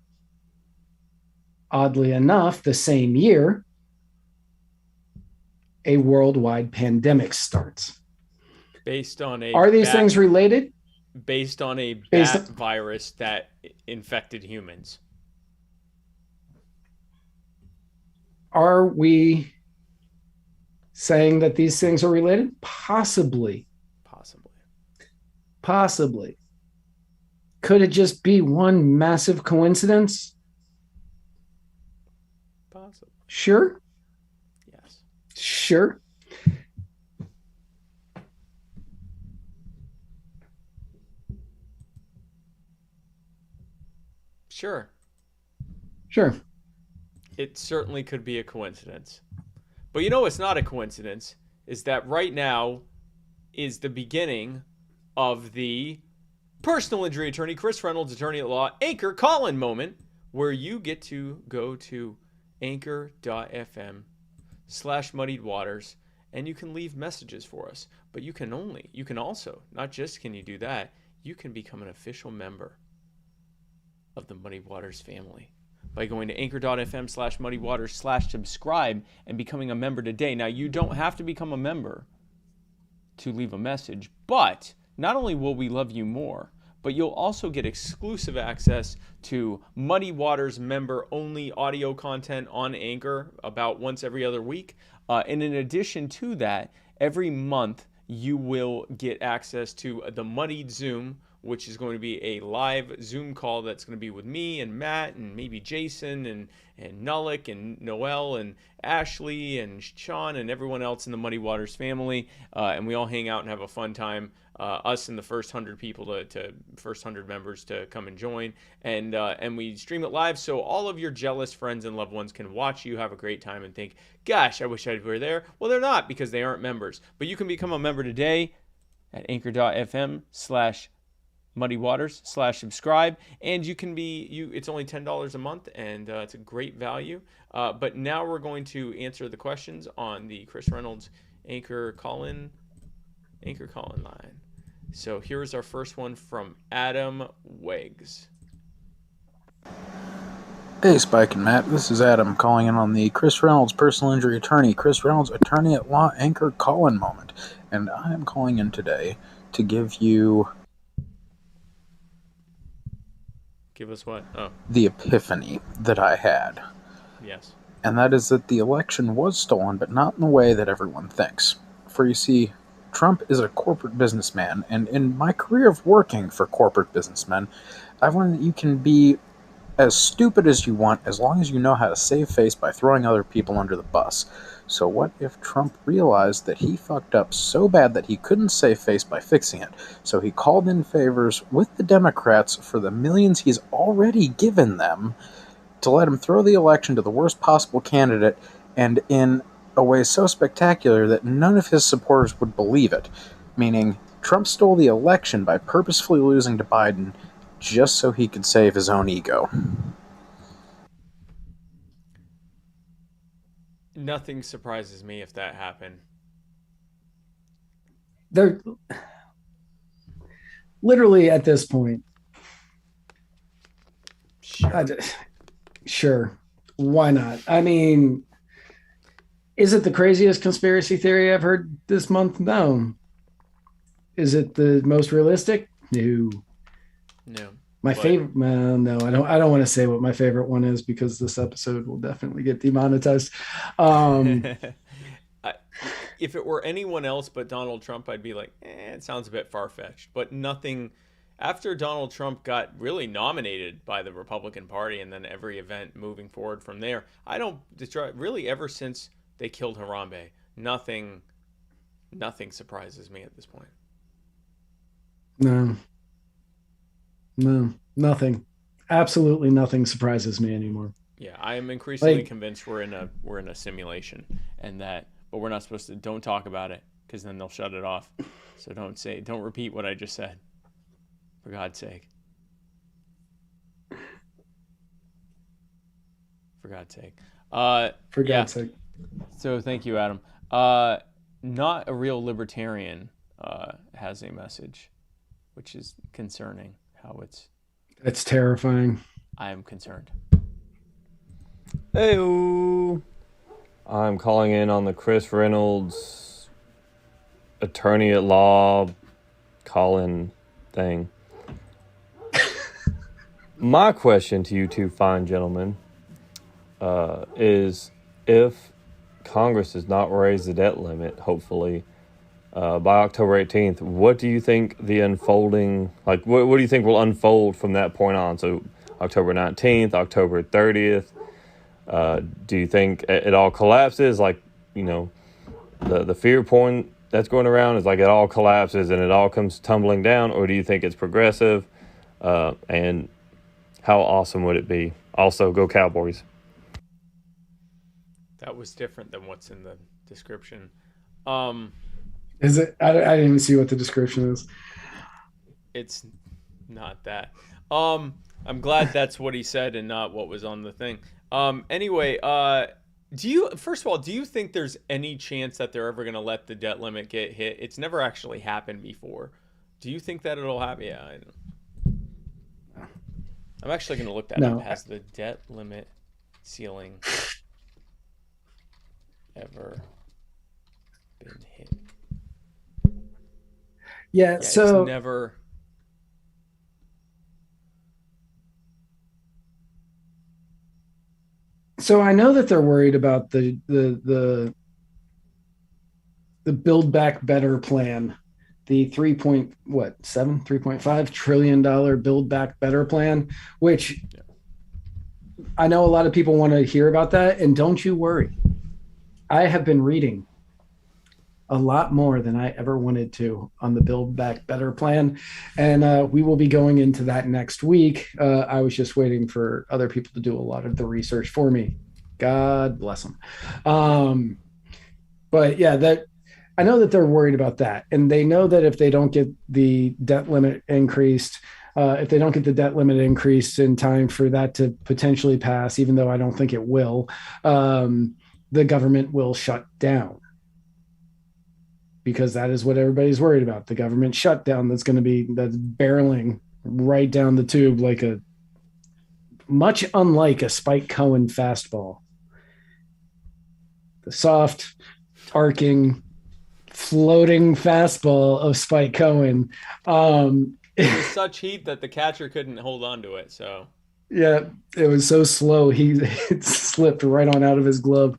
Oddly enough, the same year, a worldwide pandemic starts. Based on a Are these things related? Based on a bat virus that infected humans. Are we saying that these things are related? Possibly. Possibly. Could it just be one massive coincidence? Possibly. Sure. Yes. Sure. Sure. Sure. It certainly could be a coincidence. But you know what's not a coincidence is that right now is the beginning of the personal injury attorney, Chris Reynolds, attorney at law, Anchor Call-in moment, where you get to go to anchor.fm/muddied waters and you can leave messages for us. But you can also, not just can you do that, you can become an official member of the Muddied Waters family by going to anchor.fm/muddiedwaters/subscribe and becoming a member today. Now, you don't have to become a member to leave a message, but not only will we love you more, but you'll also get exclusive access to Muddy Waters member-only audio content on Anchor about once every other week. And in addition to that, every month you will get access to the Muddied Zoom, which is going to be a live Zoom call that's going to be with me and Matt and maybe Jason and Nullick and Noel and Ashley and Sean and everyone else in the Muddy Waters family. And we all hang out and have a fun time. Us and the first 100 people to first 100 members to come and join. And we stream it live so all of your jealous friends and loved ones can watch you have a great time and think, gosh, I wish I were there. Well, they're not because they aren't members. But you can become a member today at anchor.fm/muddywaters/subscribe, and you can it's only $10 a month, and it's a great value. But now we're going to answer the questions on the Chris Reynolds Anchor call-in line. So here's our first one from Adam Weggs. Hey, Spike and Matt. This is Adam calling in on the Chris Reynolds personal injury attorney, Chris Reynolds attorney at law Anchor call-in moment. And I am calling in today to give you... Give us what? Oh. The epiphany that I had. Yes. And that is that the election was stolen, but not in the way that everyone thinks. For you see, Trump is a corporate businessman, and in my career of working for corporate businessmen, I've learned that you can be as stupid as you want as long as you know how to save face by throwing other people under the bus. So what if Trump realized that he fucked up so bad that he couldn't save face by fixing it? So he called in favors with the Democrats for the millions he's already given them to let him throw the election to the worst possible candidate, and in a way so spectacular that none of his supporters would believe it. Meaning, Trump stole the election by purposefully losing to Biden just so he could save his own ego. Nothing surprises me if that happened. They're literally at this point. Sure. Why not? I mean, is it the craziest conspiracy theory I've heard this month? No. Is it the most realistic? No. My favorite? No, I don't want to say what my favorite one is because this episode will definitely get demonetized. If it were anyone else but Donald Trump, I'd be like, it sounds a bit far-fetched. But nothing. After Donald Trump got really nominated by the Republican Party and then every event moving forward from there, really ever since they killed Harambe, nothing nothing surprises me at this point. No, nothing. Absolutely nothing surprises me anymore. Yeah, I am increasingly Like- convinced we're in a simulation, but we're not supposed to. Don't talk about it, because then they'll shut it off. So don't repeat what I just said, for God's sake. For God's sake. For God's sake. So thank you, Adam. Not a real libertarian has a message, which is concerning. It's terrifying. I am concerned. Hey, I'm calling in on the Chris Reynolds attorney at law call-in thing. My question to you two fine gentlemen is, if Congress does not raise the debt limit, hopefully, by October 18th, what do you think the unfolding, what do you think will unfold from that point on? So October 19th, October 30th, do you think it all collapses? The fear point that's going around is it all collapses and it all comes tumbling down, or do you think it's progressive? And how awesome would it be? Also, go Cowboys. That was different than what's in the description. Is it? I didn't even see what the description is. It's not that. I'm glad that's what he said and not what was on the thing. Anyway, first of all, do you think there's any chance that they're ever going to let the debt limit get hit? It's never actually happened before. Do you think that it'll happen? Yeah, I know. I'm actually going to look that up. Has the debt limit ceiling ever been hit? Yeah, so it's never. So I know that they're worried about the Build Back Better plan, the $3.5 trillion Build Back Better plan, which I know a lot of people want to hear about that. And don't you worry, I have been reading a lot more than I ever wanted to on the Build Back Better plan. And we will be going into that next week. I was just waiting for other people to do a lot of the research for me. God bless them. But yeah, I know that they're worried about that. And they know that if they don't get the debt limit increased, in time for that to potentially pass, even though I don't think it will, the government will shut down. Because that is what everybody's worried about. The government shutdown that's barreling right down the tube much unlike a Spike Cohen fastball. The soft, arcing, floating fastball of Spike Cohen. It was such heat that the catcher couldn't hold on to it. So yeah, it was so slow. It slipped right on out of his glove.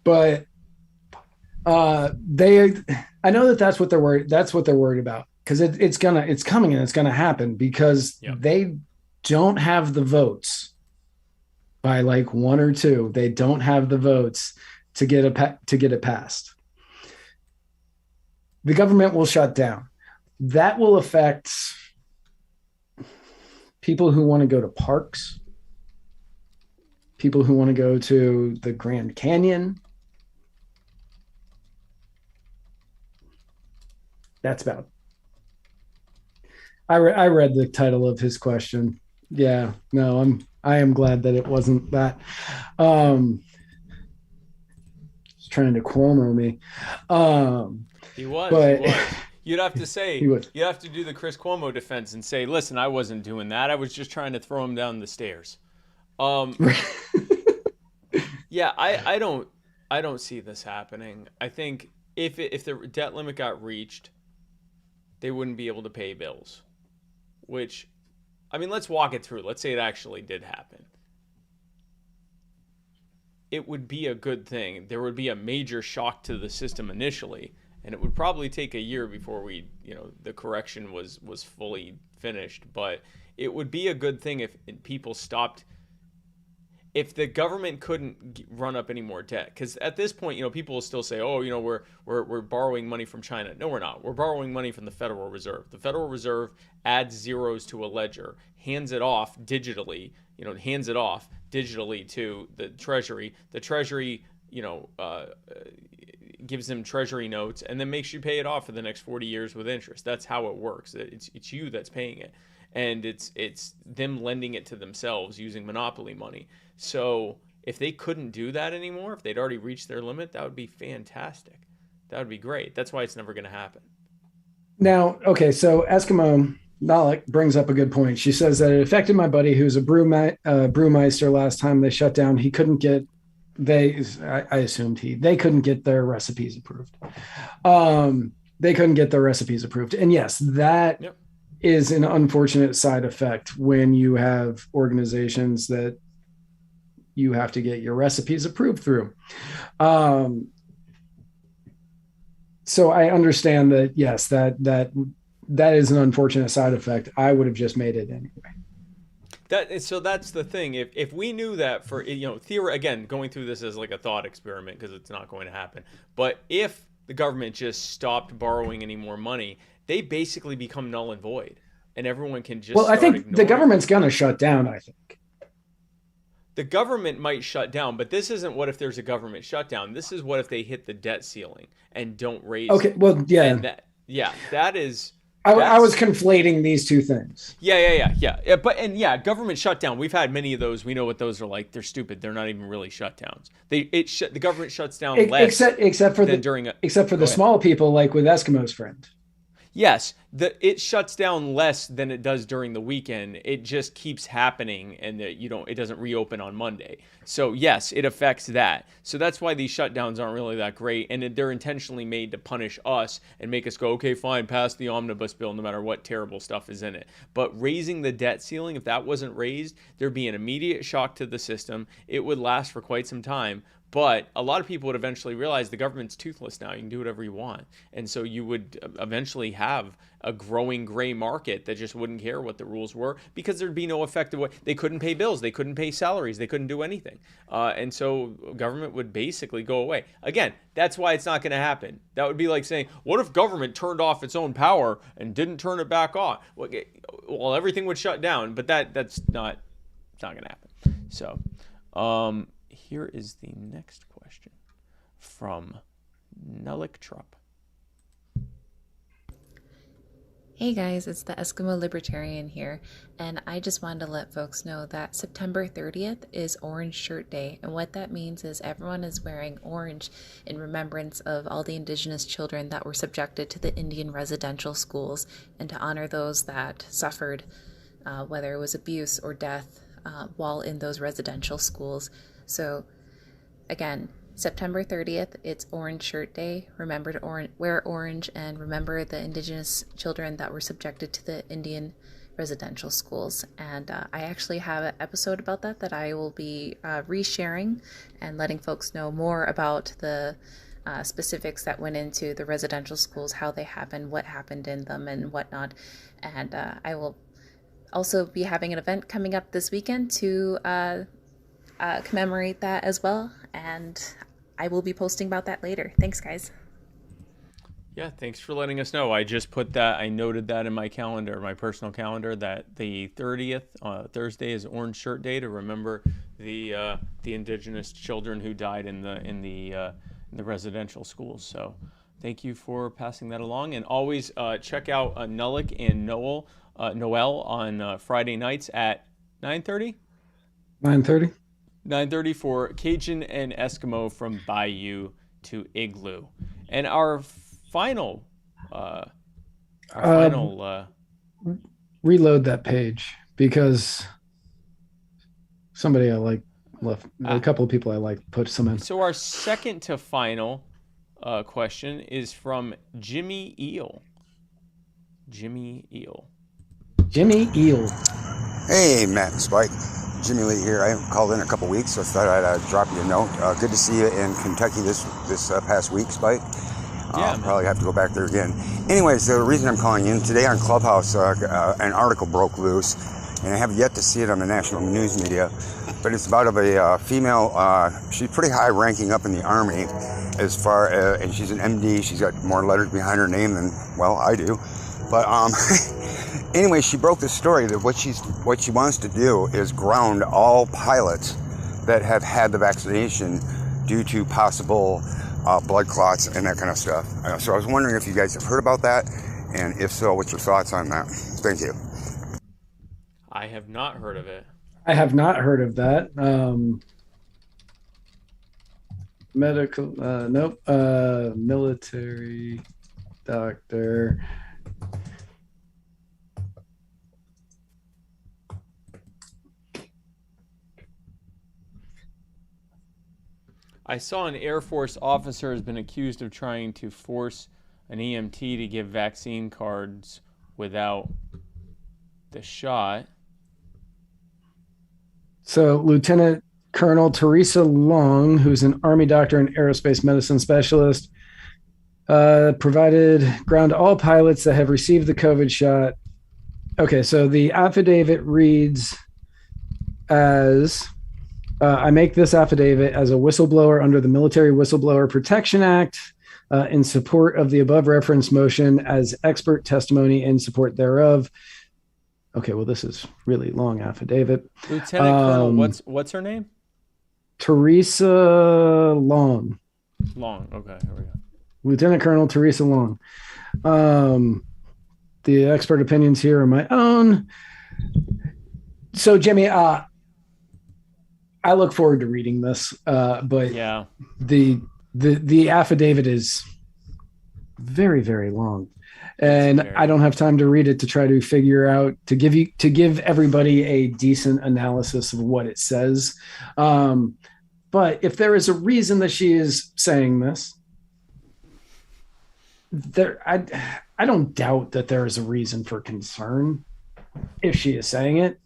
But I know that's what they're worried. That's what they're worried about, because it's coming and it's gonna happen, because they don't have the votes by 1 or 2. They don't have the votes to get it passed. The government will shut down. That will affect people who want to go to parks, people who want to go to the Grand Canyon. That's about it. I read the title of his question. Yeah, no, I am glad that it wasn't that. He's trying to Cuomo me. He was. You'd have to say, you'd have to do the Chris Cuomo defense and say, listen, I wasn't doing that. I was just trying to throw him down the stairs. Yeah, I don't see this happening. I think if the debt limit got reached, they wouldn't be able to pay bills, which, I mean, let's walk it through. Let's say it actually did happen. It would be a good thing. There would be a major shock to the system initially, and it would probably take a year before the correction was fully finished. But it would be a good thing if people stopped. if the government couldn't run up any more debt, because at this point, people will still say, oh, we're borrowing money from China. No, we're not. We're borrowing money from the Federal Reserve. The Federal Reserve adds zeros to a ledger, hands it off digitally, to the Treasury. The Treasury, gives them Treasury notes and then makes you pay it off for the next 40 years with interest. That's how it works. It's you that's paying it. And it's them lending it to themselves using monopoly money. So if they couldn't do that anymore, if they'd already reached their limit, that would be fantastic. That would be great. That's why it's never going to happen. Now, okay, so Eskimo Nalik brings up a good point. She says that it affected my buddy who's a brewmeister last time they shut down. He couldn't get, I assumed they couldn't get their recipes approved. They couldn't get their recipes approved. And yes, that is an unfortunate side effect when you have organizations that you have to get your recipes approved through. So I understand that, yes, that is an unfortunate side effect. I would have just made it anyway. So that's the thing. If we knew that for, again, going through this as like a thought experiment, because it's not going to happen. But if the government just stopped borrowing any more money, they basically become null and void, and everyone can just. Well, I think the government's going to shut down. I think the government might shut down, but this isn't what if there's a government shutdown. This is what if they hit the debt ceiling and don't raise. Okay. Well, yeah. That is. I was conflating these two things. Yeah. Government shutdown. We've had many of those. We know what those are like. They're stupid. They're not even really shutdowns. The government shuts down less except for the small people, like with Eskimo's friend. Yes, it shuts down less than it does during the weekend. It just keeps happening, and it doesn't reopen on Monday. So yes, it affects that. So that's why these shutdowns aren't really that great, and they're intentionally made to punish us and make us go, okay, fine, pass the omnibus bill, no matter what terrible stuff is in it. But raising the debt ceiling, if that wasn't raised, there'd be an immediate shock to the system. It would last for quite some time. But a lot of people would eventually realize the government's toothless now. You can do whatever you want. And so you would eventually have a growing gray market that just wouldn't care what the rules were, because there'd be no effective way. They couldn't pay bills. They couldn't pay salaries. They couldn't do anything. And so government would basically go away. Again, that's why it's not going to happen. That would be like saying, what if government turned off its own power and didn't turn it back on? Well, everything would shut down. But it's not going to happen. So here is the next question from Nulik Trupp. Hey guys, it's the Eskimo Libertarian here, and I just wanted to let folks know that September 30th is Orange Shirt Day, and what that means is everyone is wearing orange in remembrance of all the Indigenous children that were subjected to the Indian residential schools, and to honor those that suffered, whether it was abuse or death, while in those residential schools. So again, September 30th, it's Orange Shirt Day. Remember to wear orange and remember the Indigenous children that were subjected to the Indian residential schools. And I actually have an episode about that I will be resharing and letting folks know more about the specifics that went into the residential schools, how they happened, what happened in them, and whatnot. And I will also be having an event coming up this weekend to commemorate that as well, and I will be posting about that later. Thanks, guys. Yeah, thanks for letting us know. I just I noted that in my calendar, my personal calendar, that the 30th, Thursday, is Orange Shirt Day, to remember the Indigenous children who died in the residential schools. So thank you for passing that along, and always check out Nulik and Noel on Friday nights at 9:30. 9:30 for Cajun and Eskimo from Bayou to Igloo. And our final reload that page, because somebody I like left, a couple of people I like put some in. So our second to final question is from Jimmy Eel. Jimmy Eel. Hey, Matt and Spike. Jimmy Lee here. I haven't called in a couple weeks, so I thought I'd drop you a note. Good to see you in Kentucky this past week, Spike. I'll probably have to go back there again. Anyways, the reason I'm calling in today on Clubhouse, an article broke loose, and I have yet to see it on the national news media, but it's about a female. She's pretty high ranking up in the Army, as far as, and she's an MD. She's got more letters behind her name than, well, I do. But anyway, she broke the story that what she wants to do is ground all pilots that have had the vaccination due to possible blood clots and that kind of stuff. So I was wondering if you guys have heard about that, and if so, what's your thoughts on that? Thank you. I have not heard of it. I have not heard of that. Medical, nope. Military doctor. I saw an Air Force officer has been accused of trying to force an EMT to give vaccine cards without the shot. So Lieutenant Colonel Teresa Long, who's an Army doctor and aerospace medicine specialist, provided ground all pilots that have received the COVID shot. Okay, so the affidavit reads as, I make this affidavit as a whistleblower under the Military Whistleblower Protection Act in support of the above referenced motion as expert testimony in support thereof. Okay, well, this is really long affidavit. Lieutenant Colonel, what's her name? Teresa Long. Long. Okay, here we go. Lieutenant Colonel Teresa Long. The expert opinions here are my own. So, Jimmy, I look forward to reading this, but yeah, the affidavit is very, very long, and I don't have time to read it to try to figure out to give everybody a decent analysis of what it says. But if there is a reason that she is saying this, I don't doubt that there is a reason for concern if she is saying it.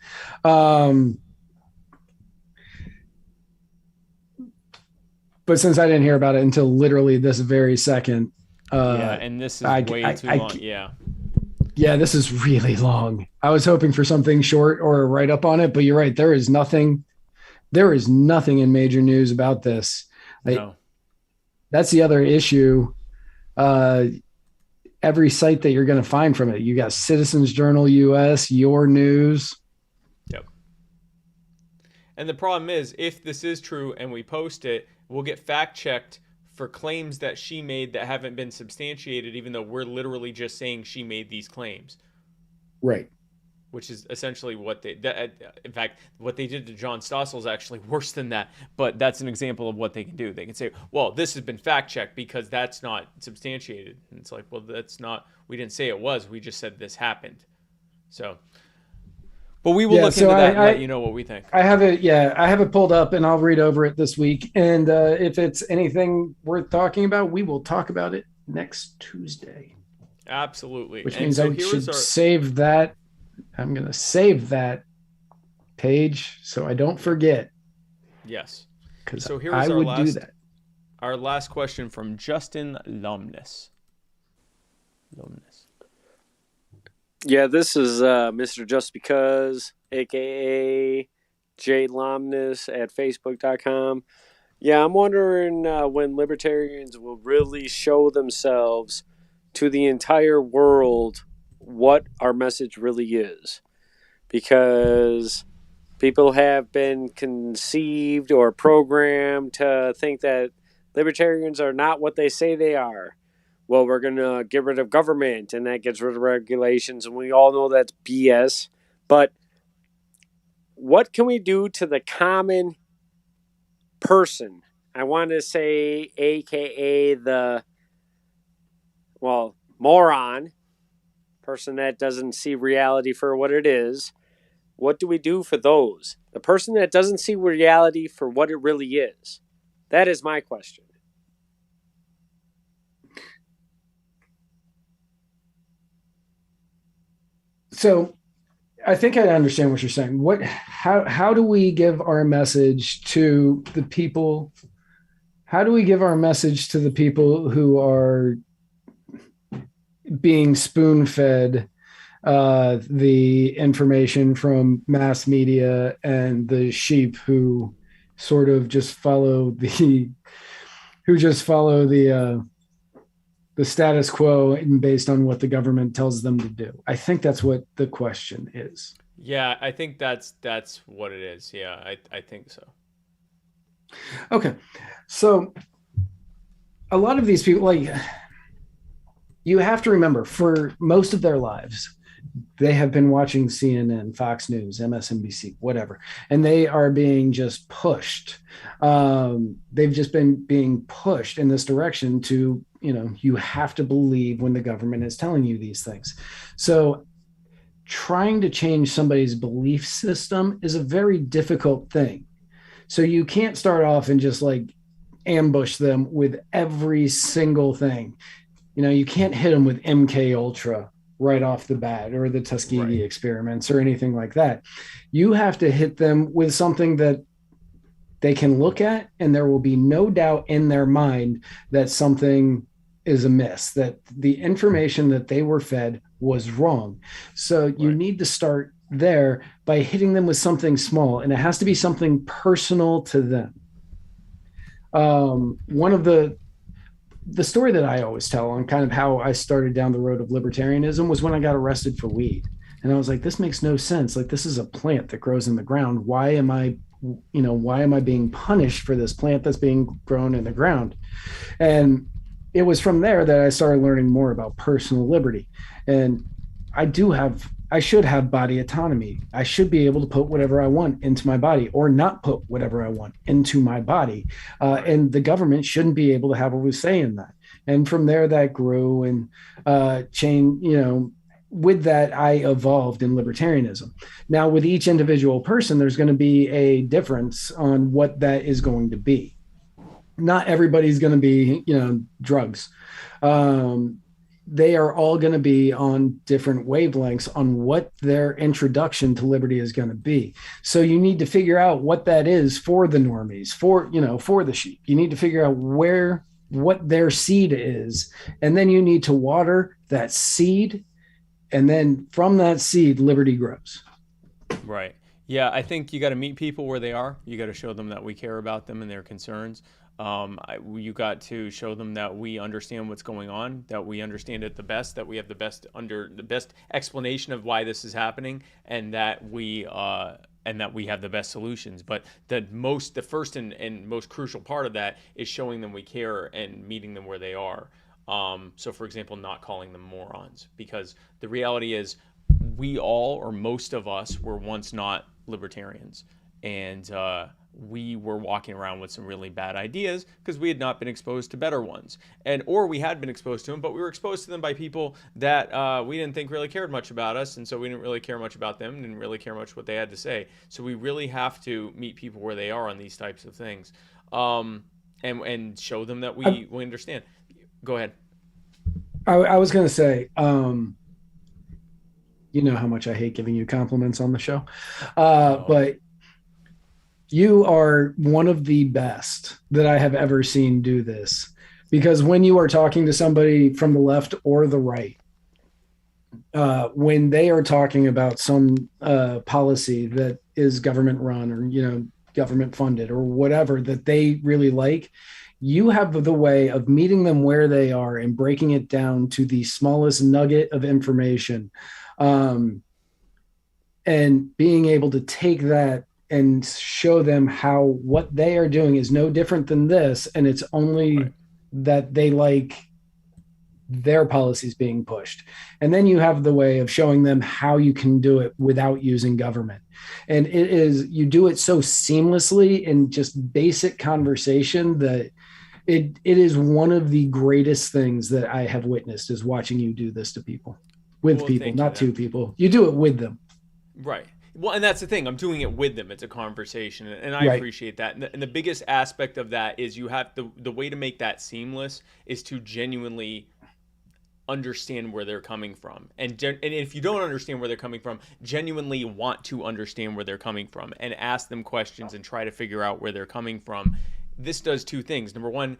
But since I didn't hear about it until literally this very second, yeah, and this is way too long. Yeah, this is really long. I was hoping for something short or a write up on it, but you're right. There is nothing in major news about this. No. That's the other issue. Every site that you're going to find from it, you got Citizens Journal US, Your News. Yep. And the problem is, if this is true and we post it, we'll get fact checked for claims that she made that haven't been substantiated, even though we're literally just saying she made these claims. Right. Which is essentially what in fact, what they did to John Stossel is actually worse than that. But that's an example of what they can do. They can say, well, this has been fact checked because that's not substantiated. And it's like, well, that's not, we didn't say it was. We just said this happened. So, but we will look into that and let you know what we think. I have it pulled up and I'll read over it this week. And if it's anything worth talking about, we will talk about it next Tuesday. Absolutely. Which means I should save that. I'm going to save that page so I don't forget. Yes. Because so here's our last question from Justin Lomness. Yeah, this is Mr. Just Because, a.k.a. Jay Lomness at Facebook.com. Yeah, I'm wondering when libertarians will really show themselves to the entire world what our message really is. Because people have been conceived or programmed to think that libertarians are not what they say they are. Well, we're going to get rid of government, and that gets rid of regulations, and we all know that's BS. But what can we do to the common person? I want to say, a.k.a. the, moron, person that doesn't see reality for what it is. What do we do for those? The person that doesn't see reality for what it really is. That is my question. So I think I understand what you're saying. How do we give our message to the people? How do we give our message to the people who are being spoon-fed the information from mass media and the sheep who sort of just follow the the status quo and based on what the government tells them to do. I think that's what the question is. Yeah, I think that's what it is. Yeah, I think so. Okay. So a lot of these people, like, you have to remember, for most of their lives, they have been watching CNN, Fox News, MSNBC, whatever, and they are being just pushed. They've just been being pushed in this direction to, you have to believe when the government is telling you these things. So trying to change somebody's belief system is a very difficult thing. So you can't start off and just like ambush them with every single thing. You can't hit them with MK Ultra right off the bat, or the Tuskegee experiments, or anything like that. You have to hit them with something that they can look at, and there will be no doubt in their mind that something is amiss, that the information that they were fed was wrong. So you need to start there by hitting them with something small, and it has to be something personal to them. One of the story that I always tell on kind of how I started down the road of libertarianism was when I got arrested for weed. And I was like, this makes no sense. Like, this is a plant that grows in the ground. Why am I being punished for this plant that's being grown in the ground? And it was from there that I started learning more about personal liberty. And I should have body autonomy. I should be able to put whatever I want into my body, or not put whatever I want into my body. And the government shouldn't be able to have a say in that. And from there, that grew and changed. With that, I evolved in libertarianism. Now, with each individual person, there's going to be a difference on what that is going to be. Not everybody's going to be, drugs. They are all going to be on different wavelengths on what their introduction to liberty is going to be. So you need to figure out what that is for the normies, for the sheep. You need to figure out what their seed is. And then you need to water that seed. And then from that seed, liberty grows. Right. Yeah, I think you got to meet people where they are. You got to show them that we care about them and their concerns. You got to show them that we understand what's going on, that we understand it the best, that we have the best explanation of why this is happening, and that we have the best solutions. But the first and most crucial part of that is showing them we care and meeting them where they are. So, for example, not calling them morons, because the reality is we all, or most of us, were once not libertarians, and we were walking around with some really bad ideas because we had not been exposed to better ones, or we had been exposed to them, but we were exposed to them by people that we didn't think really cared much about us, and so we didn't really care much about them, didn't really care much what they had to say. So we really have to meet people where they are on these types of things, and show them that we understand. Go ahead. I was going to say, you know how much I hate giving you compliments on the show, but you are one of the best that I have ever seen do this, because when you are talking to somebody from the left or the right, when they are talking about some policy that is government run or, government funded or whatever that they really like, you have the way of meeting them where they are and breaking it down to the smallest nugget of information, and being able to take that and show them how what they are doing is no different than this, and it's only that they like their policies being pushed. And then you have the way of showing them how you can do it without using government. And you do it so seamlessly in just basic conversation that it is one of the greatest things that I have witnessed, is watching you do this to people, people, not to people. You do it with them. Right. Well, and that's the thing. I'm doing it with them. It's a conversation, and I appreciate that. And the biggest aspect of that is you have the way to make that seamless is to genuinely understand where they're coming from. And if you don't understand where they're coming from, genuinely want to understand where they're coming from and ask them questions and try to figure out where they're coming from. This does two things. Number one,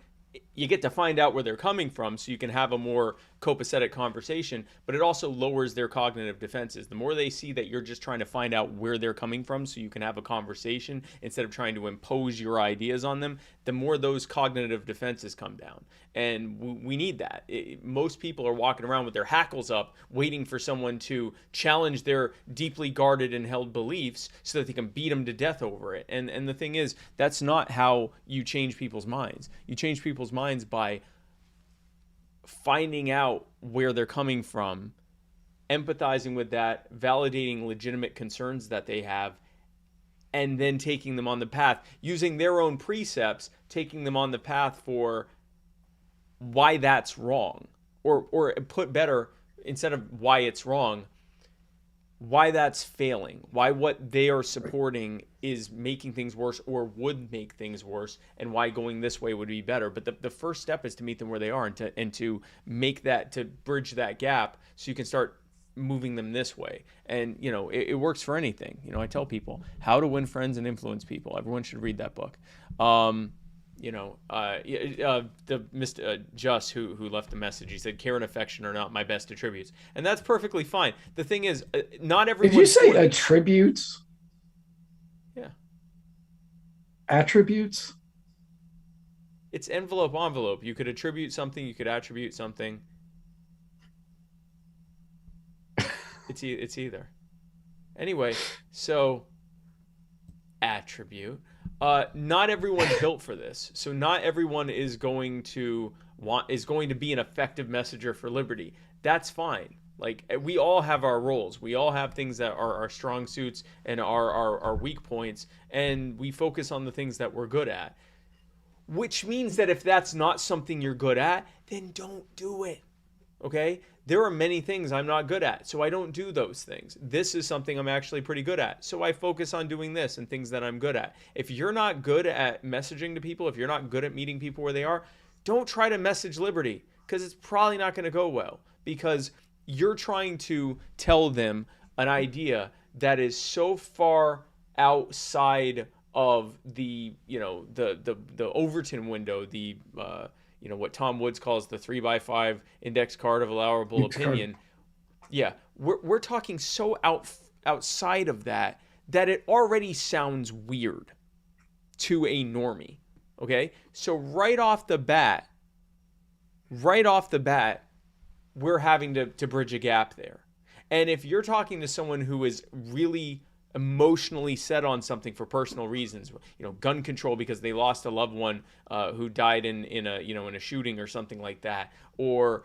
you get to find out where they're coming from so you can have a more copacetic conversation, but it also lowers their cognitive defenses. The more they see that you're just trying to find out where they're coming from so you can have a conversation instead of trying to impose your ideas on them, the more those cognitive defenses come down. And we need that. Most people are walking around with their hackles up, waiting for someone to challenge their deeply guarded and held beliefs so that they can beat them to death over it. And the thing is, that's not how you change people's minds. You change people's minds by finding out where they're coming from, empathizing with that, validating legitimate concerns that they have, and then taking them on the path, using their own precepts, taking them on the path for why that's wrong, or put better, instead of why it's wrong, why that's failing, why what they are supporting is making things worse or would make things worse, and why going this way would be better. But the first step is to meet them where they are and to make that, to bridge that gap so you can start moving them this way. And, you know, it works for anything. You know, I tell people How to Win Friends and Influence People. Everyone should read that book. The Mr. Just who left the message, he said, care and affection are not my best attributes. And that's perfectly fine. The thing is, not everyone. Did you say attributes? Yeah. Attributes? It's envelope. You could attribute something, you could attribute something. It's either. Anyway, so attribute. Not everyone's built for this. So not everyone is going to be an effective messenger for liberty. That's fine. Like, we all have our roles. We all have things that are our strong suits and our weak points, and we focus on the things that we're good at. Which means that if that's not something you're good at, then don't do it. Okay? There are many things I'm not good at, so I don't do those things. This is something I'm actually pretty good at, so I focus on doing this and things that I'm good at. If you're not good at messaging to people, if you're not good at meeting people where they are, don't try to message liberty, because it's probably not going to go well, because you're trying to tell them an idea that is so far outside of the Overton window, what Tom Woods calls the 3x5 index card of allowable opinion. Yeah, we're talking so outside of that it already sounds weird to a normie. Okay, so right off the bat, we're having to bridge a gap there. And if you're talking to someone who is really emotionally set on something for personal reasons, gun control because they lost a loved one who died in a shooting or something like that, or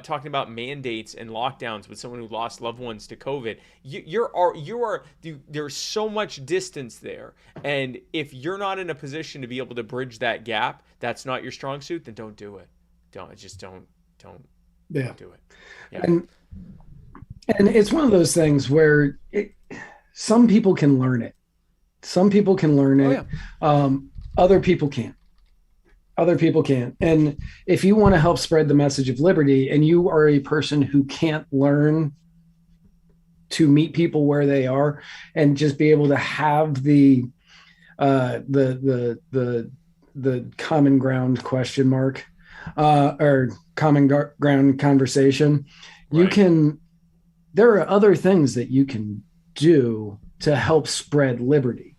talking about mandates and lockdowns with someone who lost loved ones to COVID, there's so much distance there, and if you're not in a position to be able to bridge that gap, that's not your strong suit, then don't do it. Don't do it. Yeah. And it's one of those things where some people can learn it. Some people can learn it. Oh, yeah. Other people can't. And if you want to help spread the message of liberty and you are a person who can't learn to meet people where they are and just be able to have the common ground question mark or common ground conversation, right. There are other things that you can do to help spread liberty.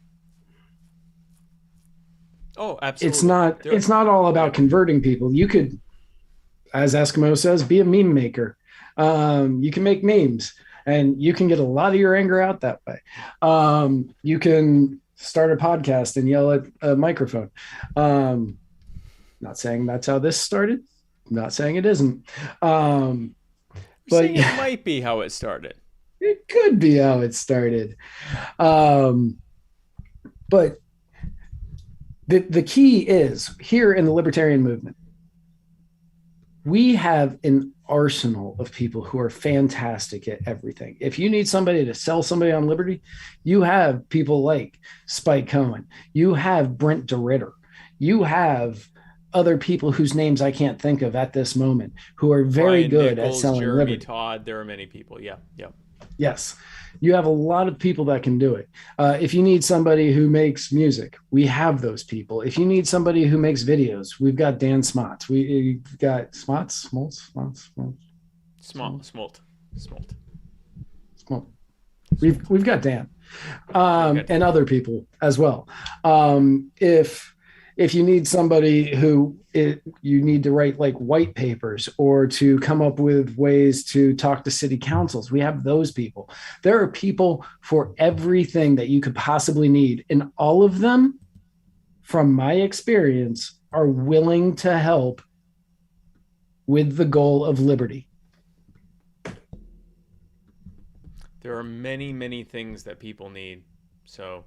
Oh, absolutely. It's not all about converting people. You could, as Eskimo says, be a meme maker. You can make memes and you can get a lot of your anger out that way. You can start a podcast and yell at a microphone. Not saying that's how this started. Not saying it isn't. But it might be how it started. It could be how it started. But the key is, here in the libertarian movement, we have an arsenal of people who are fantastic at everything. If you need somebody to sell somebody on liberty, you have people like Spike Cohen. You have Brent DeRitter. You have other people whose names I can't think of at this moment who are very Brian good Nichols, at selling Jeremy liberty. Todd. There are many people. Yeah. Yes. You have a lot of people that can do it. If you need somebody who makes music, we have those people. If you need somebody who makes videos, we've got Dan Smots. We've got Smolt. We've got Dan, and other people as well. If you need somebody who you need to write like white papers or to come up with ways to talk to city councils, we have those people. There are people for everything that you could possibly need, and all of them, from my experience, are willing to help with the goal of liberty. There are many, many things that people need. So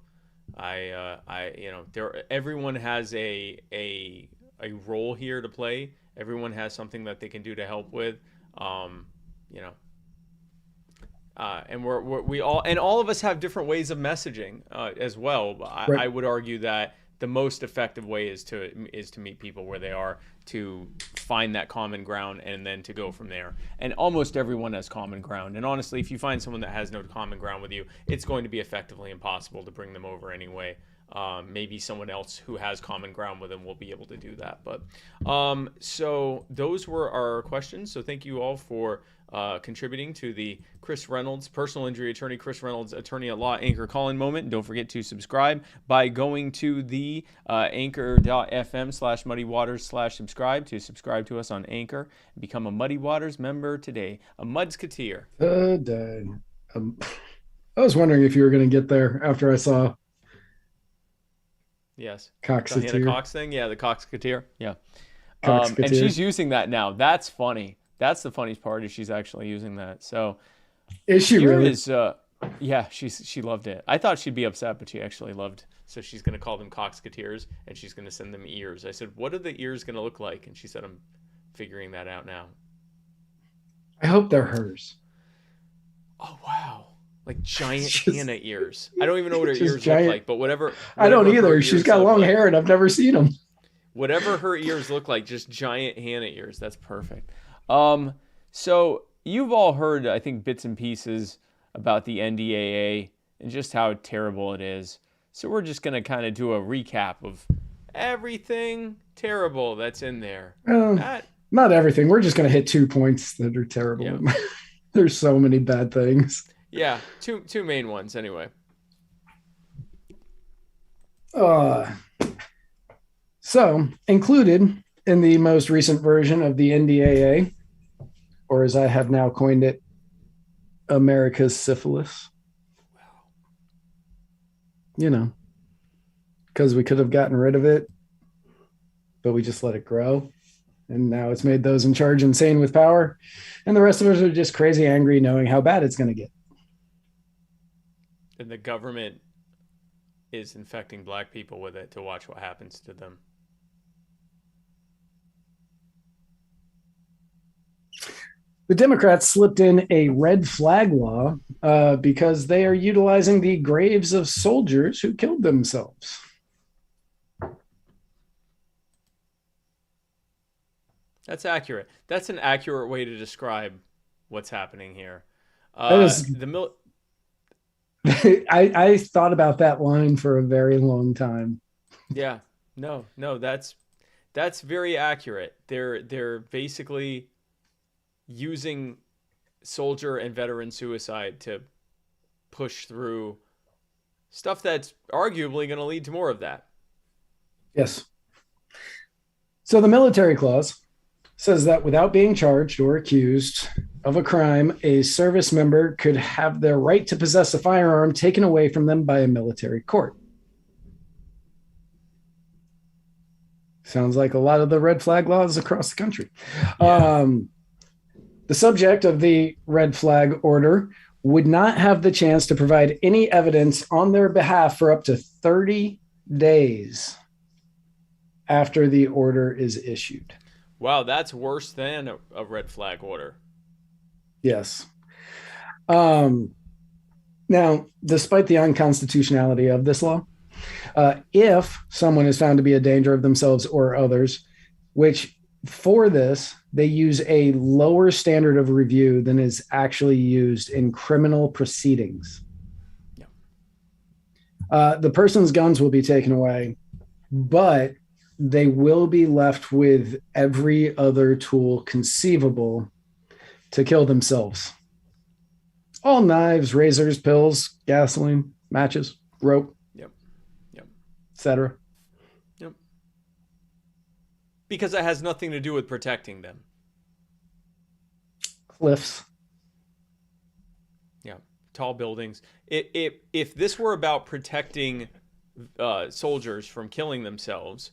everyone has a role here to play. Everyone has something that they can do to help with, and we all of us have different ways of messaging as well. Right. I would argue that the most effective way is to meet people where they are, to find that common ground, and then to go from there. And almost everyone has common ground. And honestly, if you find someone that has no common ground with you, it's going to be effectively impossible to bring them over anyway. Maybe someone else who has common ground with them will be able to do that. But so those were our questions. So thank you all for contributing to the Chris Reynolds, personal injury attorney, Chris Reynolds, attorney at law, Anchor Calling Moment. Don't forget to subscribe by going to the anchor.fm/Muddy Waters/subscribe to subscribe to us on Anchor. Become a Muddy Waters member today. A Mudsketeer. I was wondering if you were going to get there after I saw. Yes. Coxeteer. The Cox thing? Yeah, the Coxketeer. Yeah. Coxketeer. And she's using that now. That's funny. That's the funniest part, is she's actually using that. So is she really? Yeah, she loved it. I thought she'd be upset, but she actually loved. So she's going to call them Coxketeers, and she's going to send them ears. I said, what are the ears going to look like? And she said, I'm figuring that out now. I hope they're hers. Oh, wow. Like giant Hannah ears. I don't even know what her ears giant. look like, but whatever I don't either. She's got long hair, and I've never seen them. Whatever her ears look like, just giant Hannah ears. That's perfect. So you've all heard, I think, bits and pieces about the NDAA and just how terrible it is. So we're just going to kind of do a recap of everything terrible that's in there. Not everything. We're just going to hit 2 points that are terrible. Yeah. There's so many bad things. Yeah, two main ones anyway. So included in the most recent version of the NDAA, or as I have now coined it, America's syphilis. You know, because we could have gotten rid of it, but we just let it grow. And now it's made those in charge insane with power. And the rest of us are just crazy angry knowing how bad it's going to get. And the government is infecting black people with it to watch what happens to them. The Democrats slipped in a red flag law because they are utilizing the graves of soldiers who killed themselves. That's accurate. That's an accurate way to describe what's happening here. I thought about that line for a very long time. Yeah, no, that's very accurate. They're basically using soldier and veteran suicide to push through stuff that's arguably going to lead to more of that. Yes. So the military clause says that without being charged or accused of a crime, a service member could have their right to possess a firearm taken away from them by a military court. Sounds like a lot of the red flag laws across the country. Yeah. The subject of the red flag order would not have the chance to provide any evidence on their behalf for up to 30 days after the order is issued. Wow, that's worse than a red flag order. Yes. Now, despite the unconstitutionality of this law, if someone is found to be a danger of themselves or others, which for this, they use a lower standard of review than is actually used in criminal proceedings. The person's guns will be taken away, but they will be left with every other tool conceivable to kill themselves. All knives, razors, pills, gasoline, matches, rope, etc. Yep. Because it has nothing to do with protecting them. Cliffs. Yeah. Tall buildings. If this were about protecting soldiers from killing themselves,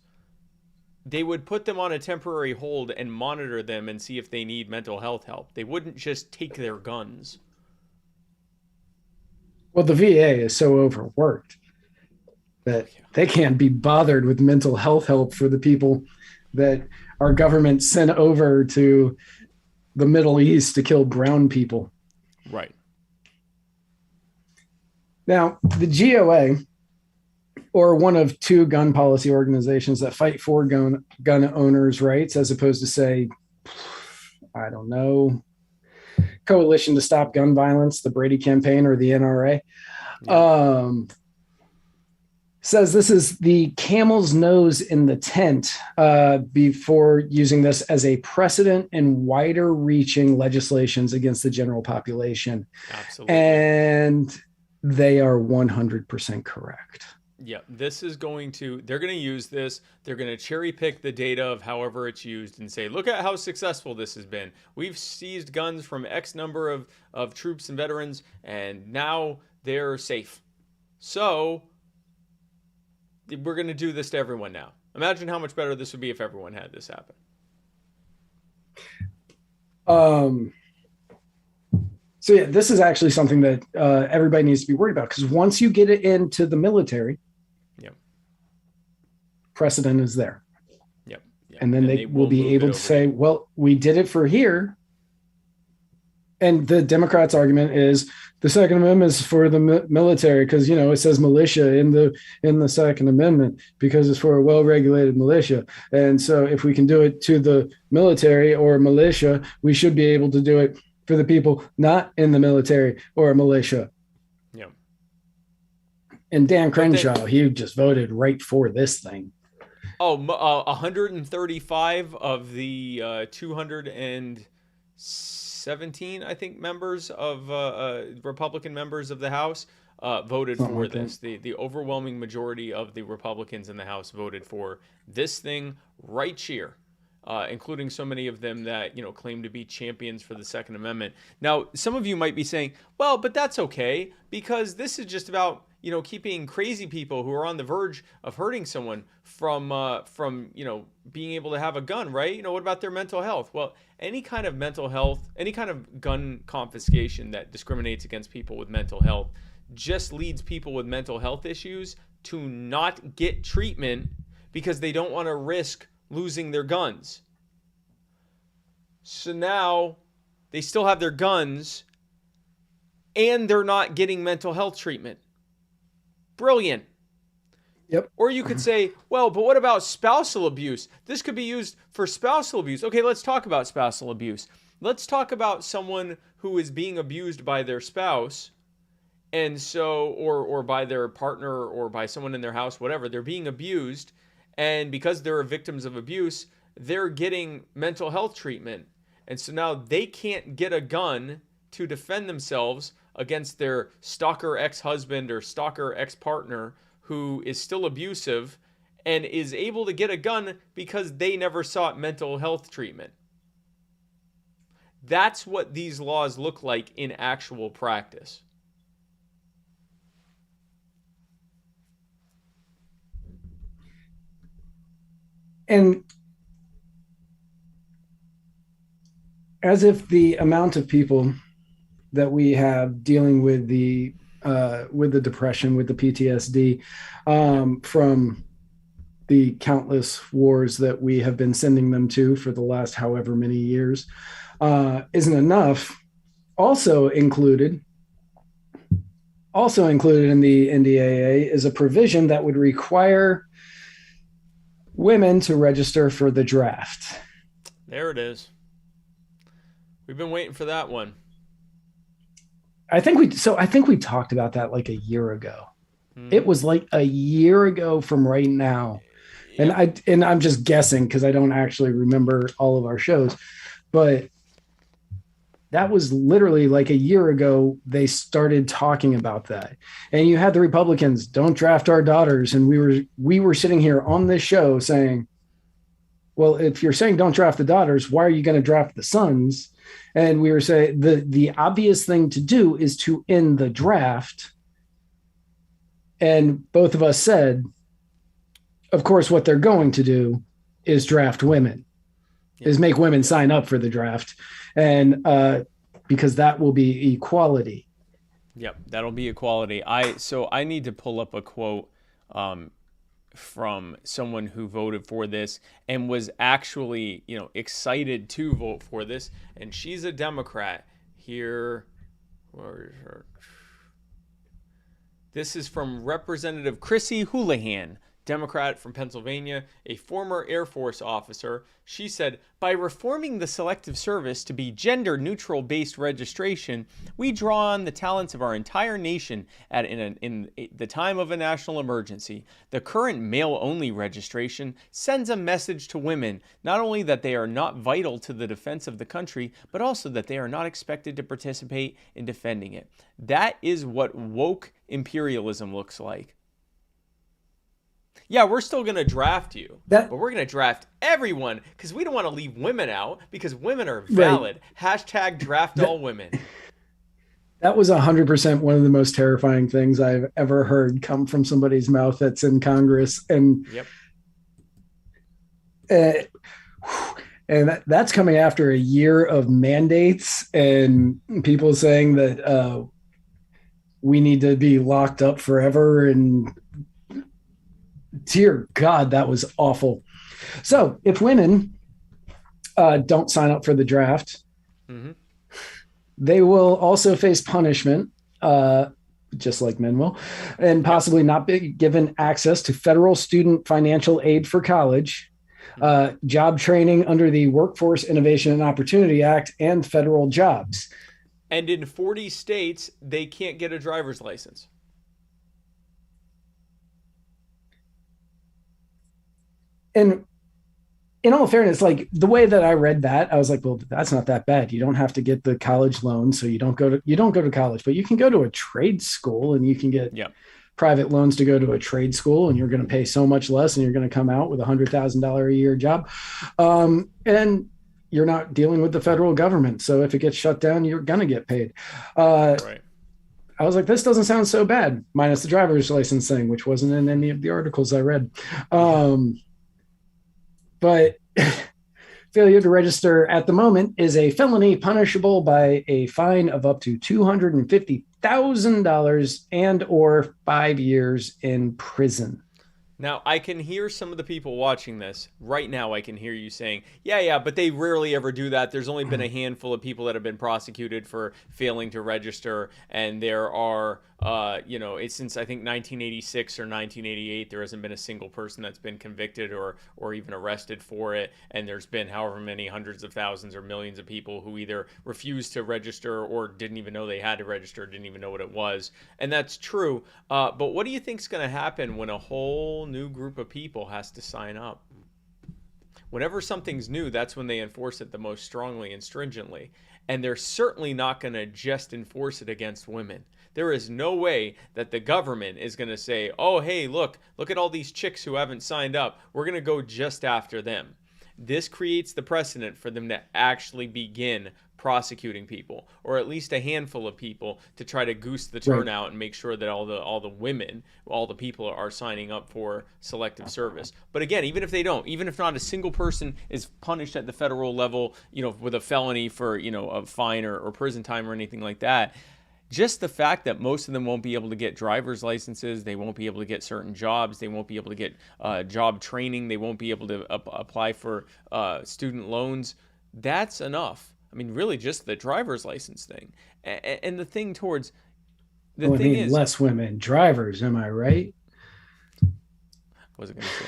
they would put them on a temporary hold and monitor them and see if they need mental health help. They wouldn't just take their guns. Well, the VA is so overworked that they can't be bothered with mental health help for the people that our government sent over to the Middle East to kill brown people. Right. Now, the GOA, or one of two gun policy organizations that fight for gun owners' rights, as opposed to, say, I don't know, Coalition to Stop Gun Violence, the Brady Campaign, or the NRA, says this is the camel's nose in the tent before using this as a precedent in wider reaching legislations against the general population. Absolutely. And they are 100% correct. Yeah, this is they're going to use this. They're going to cherry pick the data of however it's used and say, look at how successful this has been. We've seized guns from X number of troops and veterans, and now they're safe. So we're going to do this to everyone now. Imagine how much better this would be if everyone had this happen. So yeah, this is actually something that everybody needs to be worried about, because once you get it into the military, precedent is there. Yep. And then they will be able to say, well, we did it for here. And the Democrats' argument is the Second Amendment is for the military because, it says militia in the Second Amendment because it's for a well-regulated militia. And so if we can do it to the military or militia, we should be able to do it for the people not in the military or militia. Yeah. And Dan Crenshaw, he just voted right for this thing. 135 of the 217, I think, members of Republican members of the House voted for this. The overwhelming majority of the Republicans in the House voted for this thing right here, including so many of them that claim to be champions for the Second Amendment. Now, some of you might be saying, well, but that's okay because this is just about keeping crazy people who are on the verge of hurting someone from being able to have a gun, right? What about their mental health? Well, any kind of mental health, any kind of gun confiscation that discriminates against people with mental health just leads people with mental health issues to not get treatment because they don't want to risk losing their guns. So now they still have their guns and they're not getting mental health treatment. Brilliant. Yep. Or you could say, well, but what about spousal abuse? This could be used for spousal abuse. Okay, let's talk about spousal abuse. Let's talk about someone who is being abused by their spouse, and so, or by their partner, or by someone in their house, whatever. They're being abused, and because they're victims of abuse, they're getting mental health treatment. And so now they can't get a gun to defend themselves against their stalker ex-husband or stalker ex-partner who is still abusive and is able to get a gun because they never sought mental health treatment. That's what these laws look like in actual practice. And as if the amount of people that we have dealing with the depression, with the PTSD from the countless wars that we have been sending them to for the last however many years isn't enough. Also included in the NDAA is a provision that would require women to register for the draft. There it is. We've been waiting for that one. I think we talked about that like a year ago. It was like a year ago from right now. And I'm just guessing because I don't actually remember all of our shows, but that was literally like a year ago. They started talking about that, and you had the Republicans, don't draft our daughters. And we were sitting here on this show saying, well, if you're saying don't draft the daughters, why are you going to draft the sons? And we were saying the obvious thing to do is to end the draft. And both of us said, of course, what they're going to do is draft women, is make women sign up for the draft. And because that will be equality. Yep, that'll be equality. So I need to pull up a quote from someone who voted for this and was actually, excited to vote for this. And she's a Democrat here. Where is her? This is from Representative Chrissy Houlihan, Democrat from Pennsylvania, a former Air Force officer. She said, by reforming the Selective Service to be gender-neutral based registration, we draw on the talents of our entire nation in the time of a national emergency. The current male-only registration sends a message to women, not only that they are not vital to the defense of the country, but also that they are not expected to participate in defending it. That is what woke imperialism looks like. Yeah, we're still going to draft you, but we're going to draft everyone because we don't want to leave women out because women are valid. Right. Hashtag draft all women. That was 100% one of the most terrifying things I've ever heard come from somebody's mouth that's in Congress. And, and that's coming after a year of mandates and people saying that we need to be locked up forever. And dear God, that was awful. So if women don't sign up for the draft, they will also face punishment, just like men will, and possibly not be given access to federal student financial aid for college, job training under the Workforce Innovation and Opportunity Act, and federal jobs. And in 40 states, they can't get a driver's license. And in all fairness, like the way that I read that, I was like, well, that's not that bad. You don't have to get the college loan. So you don't go to college, but you can go to a trade school and you can get private loans to go to a trade school, and you're going to pay so much less and you're going to come out with $100,000 a year job. And you're not dealing with the federal government. So if it gets shut down, you're going to get paid. Right. I was like, this doesn't sound so bad, minus the driver's license thing, which wasn't in any of the articles I read. But failure to register at the moment is a felony punishable by a fine of up to $250,000 and or 5 years in prison. Now, I can hear some of the people watching this right now. I can hear you saying, yeah, but they rarely ever do that. There's only been a handful of people that have been prosecuted for failing to register. And there are, it's since I think 1986 or 1988, there hasn't been a single person that's been convicted or even arrested for it. And there's been however many hundreds of thousands or millions of people who either refused to register or didn't even know they had to register, didn't even know what it was. And that's true. But what do you think is going to happen when a whole new group of people has to sign up? Whenever something's new, that's when they enforce it the most strongly and stringently. And they're certainly not going to just enforce it against women. There is no way that the government is going to say, oh, hey, look at all these chicks who haven't signed up. We're going to go just after them. This creates the precedent for them to actually begin prosecuting people, or at least a handful of people, to try to goose the turnout and make sure that all the women, all the people are signing up for selective service. But again, even if they don't, even if not a single person is punished at the federal level, with a felony for, a fine or prison time or anything like that, just the fact that most of them won't be able to get driver's licenses, they won't be able to get certain jobs, they won't be able to get job training, they won't be able to apply for student loans, that's enough. I mean, really, just the driver's license thing, and the thing towards thing is less women drivers. Am I right? Wasn't going to say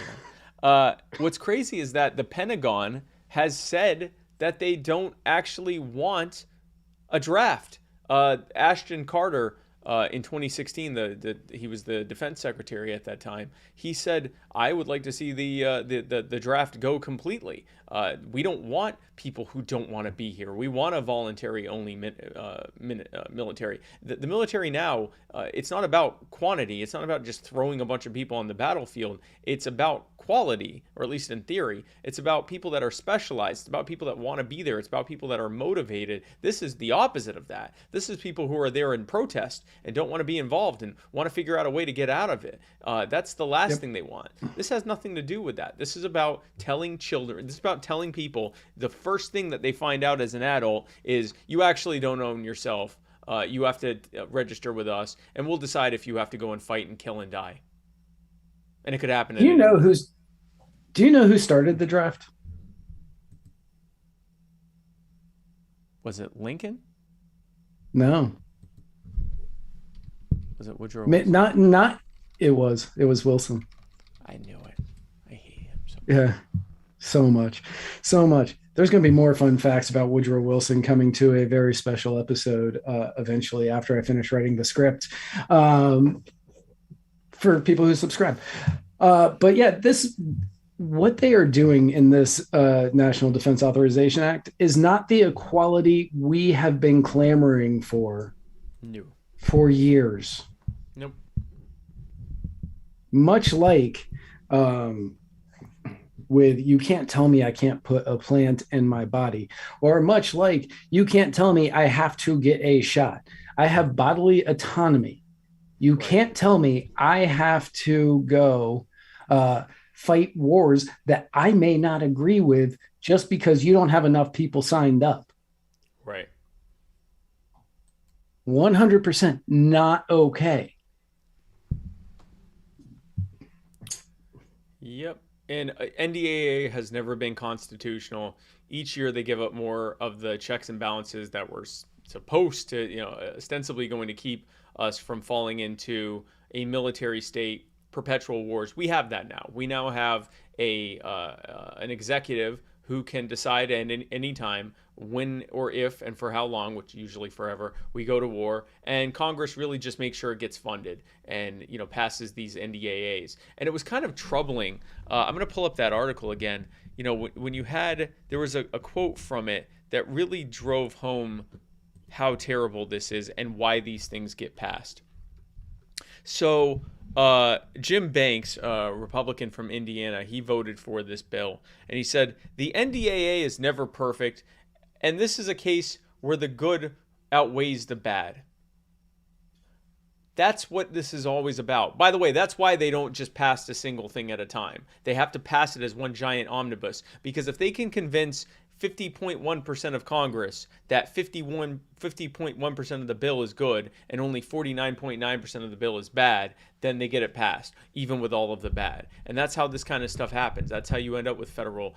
What's crazy is that the Pentagon has said that they don't actually want a draft. Ashton Carter, in 2016, he was the defense secretary at that time. He said, "I would like to see the draft go completely. We don't want people who don't want to be here. We want a voluntary only military. The military now, it's not about quantity. It's not about just throwing a bunch of people on the battlefield. It's about quality, or at least in theory. It's about people that are specialized. It's about people that want to be there. It's about people that are motivated. This is the opposite of that. This is people who are there in protest and don't want to be involved and want to figure out a way to get out of it. That's the last thing they want. This has nothing to do with that. This is about telling children, this is about telling people the first thing that they find out as an adult is you actually don't own yourself. You have to register with us, and we'll decide if you have to go and fight and kill and die. And it could happen. Do you know who started the draft? Was it Lincoln? No. Was it Woodrow Wilson? Not. It was Wilson. I knew it. I hate him so much. Yeah, so much. There's going to be more fun facts about Woodrow Wilson coming to a very special episode eventually after I finish writing the script. For people who subscribe. But yeah, what they are doing in this National Defense Authorization Act is not the equality we have been clamoring for years. Nope. Much like with you can't tell me I can't put a plant in my body, or much like you can't tell me I have to get a shot. I have bodily autonomy. You can't tell me I have to go fight wars that I may not agree with just because you don't have enough people signed up. Right. 100% not okay. Yep. And NDAA has never been constitutional. Each year they give up more of the checks and balances that were supposed to, ostensibly going to keep us from falling into a military state, perpetual wars. We have that now. We now have an executive who can decide at any time when or if and for how long, which usually forever, we go to war. And Congress really just makes sure it gets funded and passes these NDAAs. And it was kind of troubling. I'm going to pull up that article again. When you had, there was a quote from it that really drove home how terrible this is and why these things get passed. So Jim Banks, a Republican from Indiana, he voted for this bill. And he said, the NDAA is never perfect, and this is a case where the good outweighs the bad. That's what this is always about. By the way, that's why they don't just pass a single thing at a time. They have to pass it as one giant omnibus, because if they can convince 50.1% of Congress that 50.1% of the bill is good and only 49.9% of the bill is bad, then they get it passed, even with all of the bad. And that's how this kind of stuff happens. That's how you end up with federal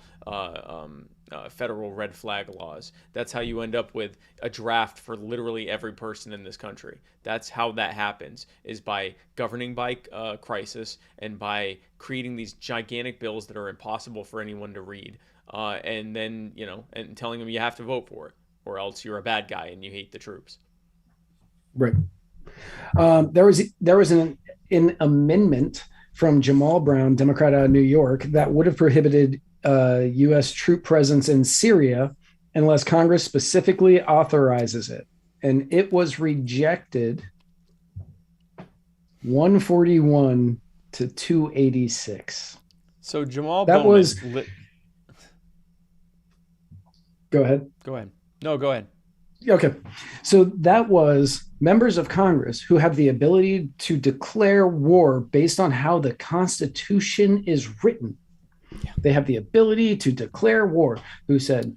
red flag laws. That's how you end up with a draft for literally every person in this country. That's how that happens, is by governing by crisis and by creating these gigantic bills that are impossible for anyone to read. And then, and telling them you have to vote for it, or else you're a bad guy and you hate the troops. Right. There was an amendment from Jamal Brown, Democrat out of New York, that would have prohibited U.S. troop presence in Syria unless Congress specifically authorizes it. And it was rejected 141 to 286. So Jamal that Bowman was... Go ahead. Go ahead. No, go ahead. Okay. So that was members of Congress who have the ability to declare war based on how the Constitution is written. Yeah. They have the ability to declare war, who said,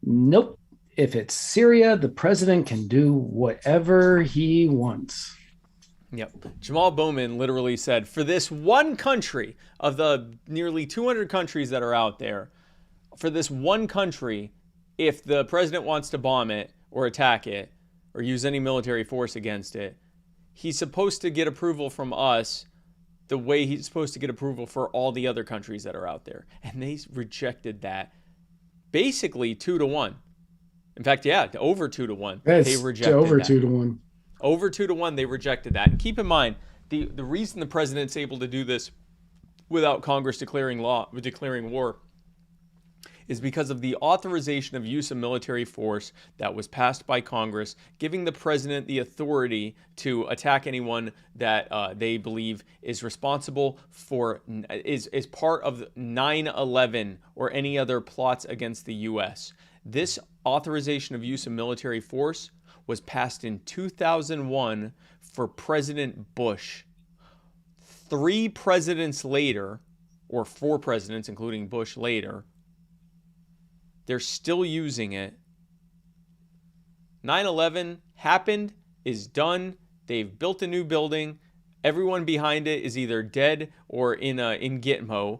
nope, if it's Syria, the president can do whatever he wants. Yep. Jamal Bowman literally said, for this one country of the nearly 200 countries that are out there, for this one country, if the president wants to bomb it or attack it or use any military force against it, he's supposed to get approval from us, the way he's supposed to get approval for all the other countries that are out there. And they rejected that basically 2-1. In fact, yeah, over 2-1. They rejected over that. 2-1. Over 2-1, they rejected that. And keep in mind, the reason the president's able to do this without Congress declaring war is because of the authorization of use of military force that was passed by Congress, giving the president the authority to attack anyone that they believe is responsible for, is part of 9/11 or any other plots against the U.S. This authorization of use of military force was passed in 2001 for President Bush. 3 presidents later, or 4 presidents, including Bush later, they're still using it. 9/11 happened, is done. They've built a new building. Everyone behind it is either dead or in Gitmo,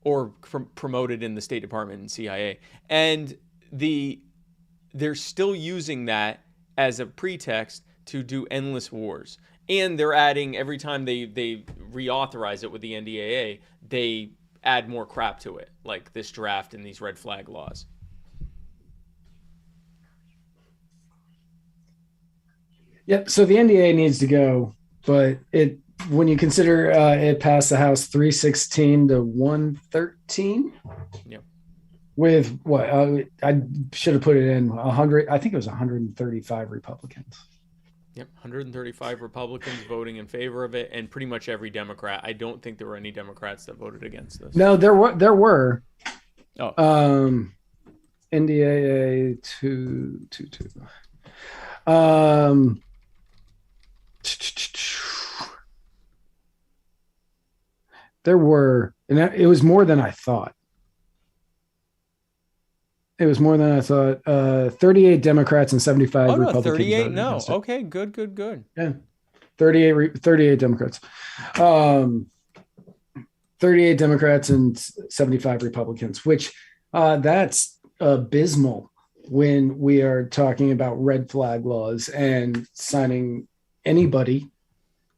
or promoted in the State Department and CIA. And they're still using that as a pretext to do endless wars. And they're adding, every time they reauthorize it with the NDAA, they add more crap to it, like this draft and these red flag laws. Yep. So the NDAA needs to go, but when you consider it passed the House 316 to 113. Yep. With what I should have put it in 100. I think it was 135 Republicans. Yep, 135 Republicans voting in favor of it, and pretty much every Democrat. I don't think there were any Democrats that voted against this. No, there were. Oh. NDAA 222. There were, and it was more than I thought. It was more than I thought. 38 Democrats and 75 Republicans. 38? No. Okay, good. Yeah. 38 Democrats. 38 Democrats and 75 Republicans, which that's abysmal when we are talking about red flag laws and signing anybody.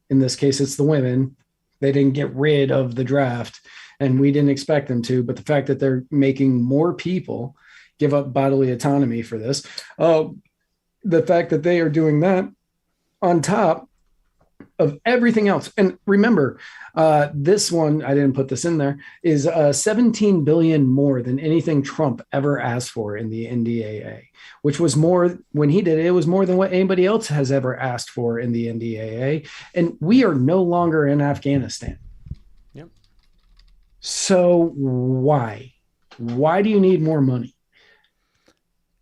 In this case, it's the women. They didn't get rid of the draft, and we didn't expect them to. But the fact that they're making more people give up bodily autonomy for this, the fact that they are doing that on top of everything else. And remember, this one, I didn't put this in there, is $17 billion more than anything Trump ever asked for in the NDAA, which was more, when he did it, it was more than what anybody else has ever asked for in the NDAA. And we are no longer in Afghanistan. Yep. So why? Why do you need more money?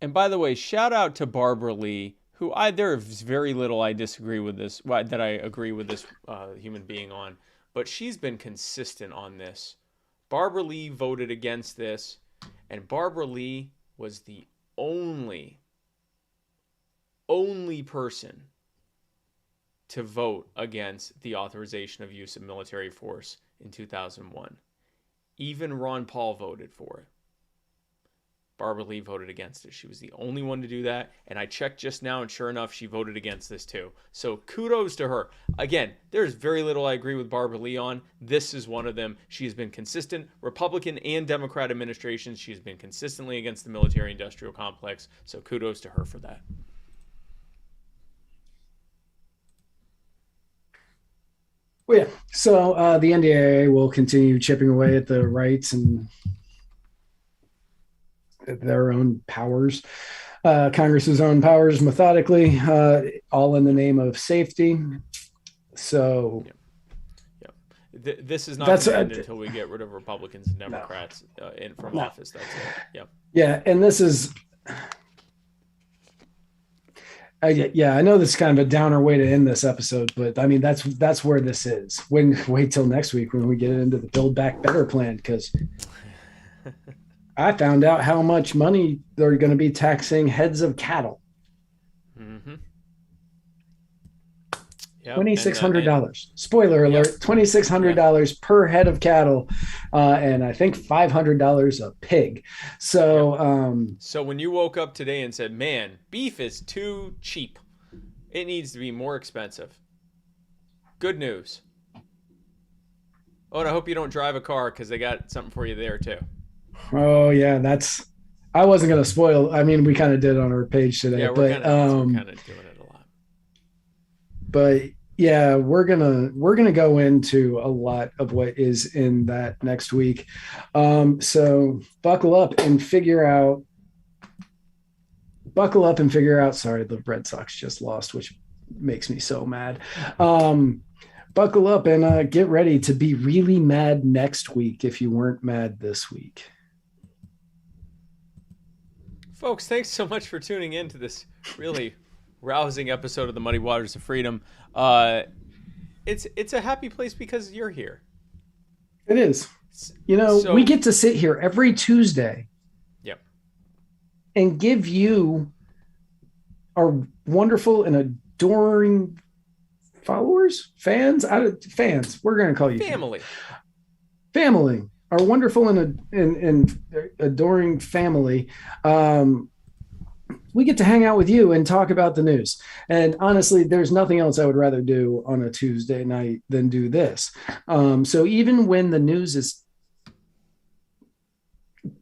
And by the way, shout out to Barbara Lee, who there's very little I disagree with this, that I agree with this human being on, but she's been consistent on this. Barbara Lee voted against this, and Barbara Lee was the only person to vote against the authorization of use of military force in 2001. Even Ron Paul voted for it. Barbara Lee voted against it. She was the only one to do that. And I checked just now, and sure enough, she voted against this too. So kudos to her. Again, there's very little I agree with Barbara Lee on. This is one of them. She has been consistent. Republican and Democrat administrations, she has been consistently against the military-industrial complex. So kudos to her for that. Well, yeah. So the NDAA will continue chipping away at the rights and their own powers, Congress's own powers, methodically, all in the name of safety. So, this is not going to end until we get rid of Republicans and Democrats from office. That's it. Yep. Yeah, and this is, I know this is kind of a downer way to end this episode, but I mean that's where this is. Wait till next week when we get into the Build Back Better plan, because I found out how much money they're going to be taxing heads of cattle. Mm-hmm. Yep. $2,600. Spoiler alert, $2,600 per head of cattle, and I think $500 a pig. So, so when you woke up today and said, man, beef is too cheap, it needs to be more expensive. Good news. Oh, and I hope you don't drive a car because they got something for you there too. Oh yeah, I wasn't gonna spoil. I mean, we kind of did on our page today, Yeah, but we're kind of doing it a lot. But yeah, we're gonna go into a lot of what is in that next week. So buckle up and figure out. Sorry, the Red Sox just lost, which makes me so mad. Buckle up and get ready to be really mad next week if you weren't mad this week. Folks, thanks so much for tuning in to this really rousing episode of the Muddy Waters of Freedom. It's a happy place because you're here. It is. We get to sit here every Tuesday. Yep. And give you our wonderful and adoring fans. We're going to call you family. Our wonderful and adoring family. We get to hang out with you and talk about the news. And honestly, there's nothing else I would rather do on a Tuesday night than do this. So even when the news is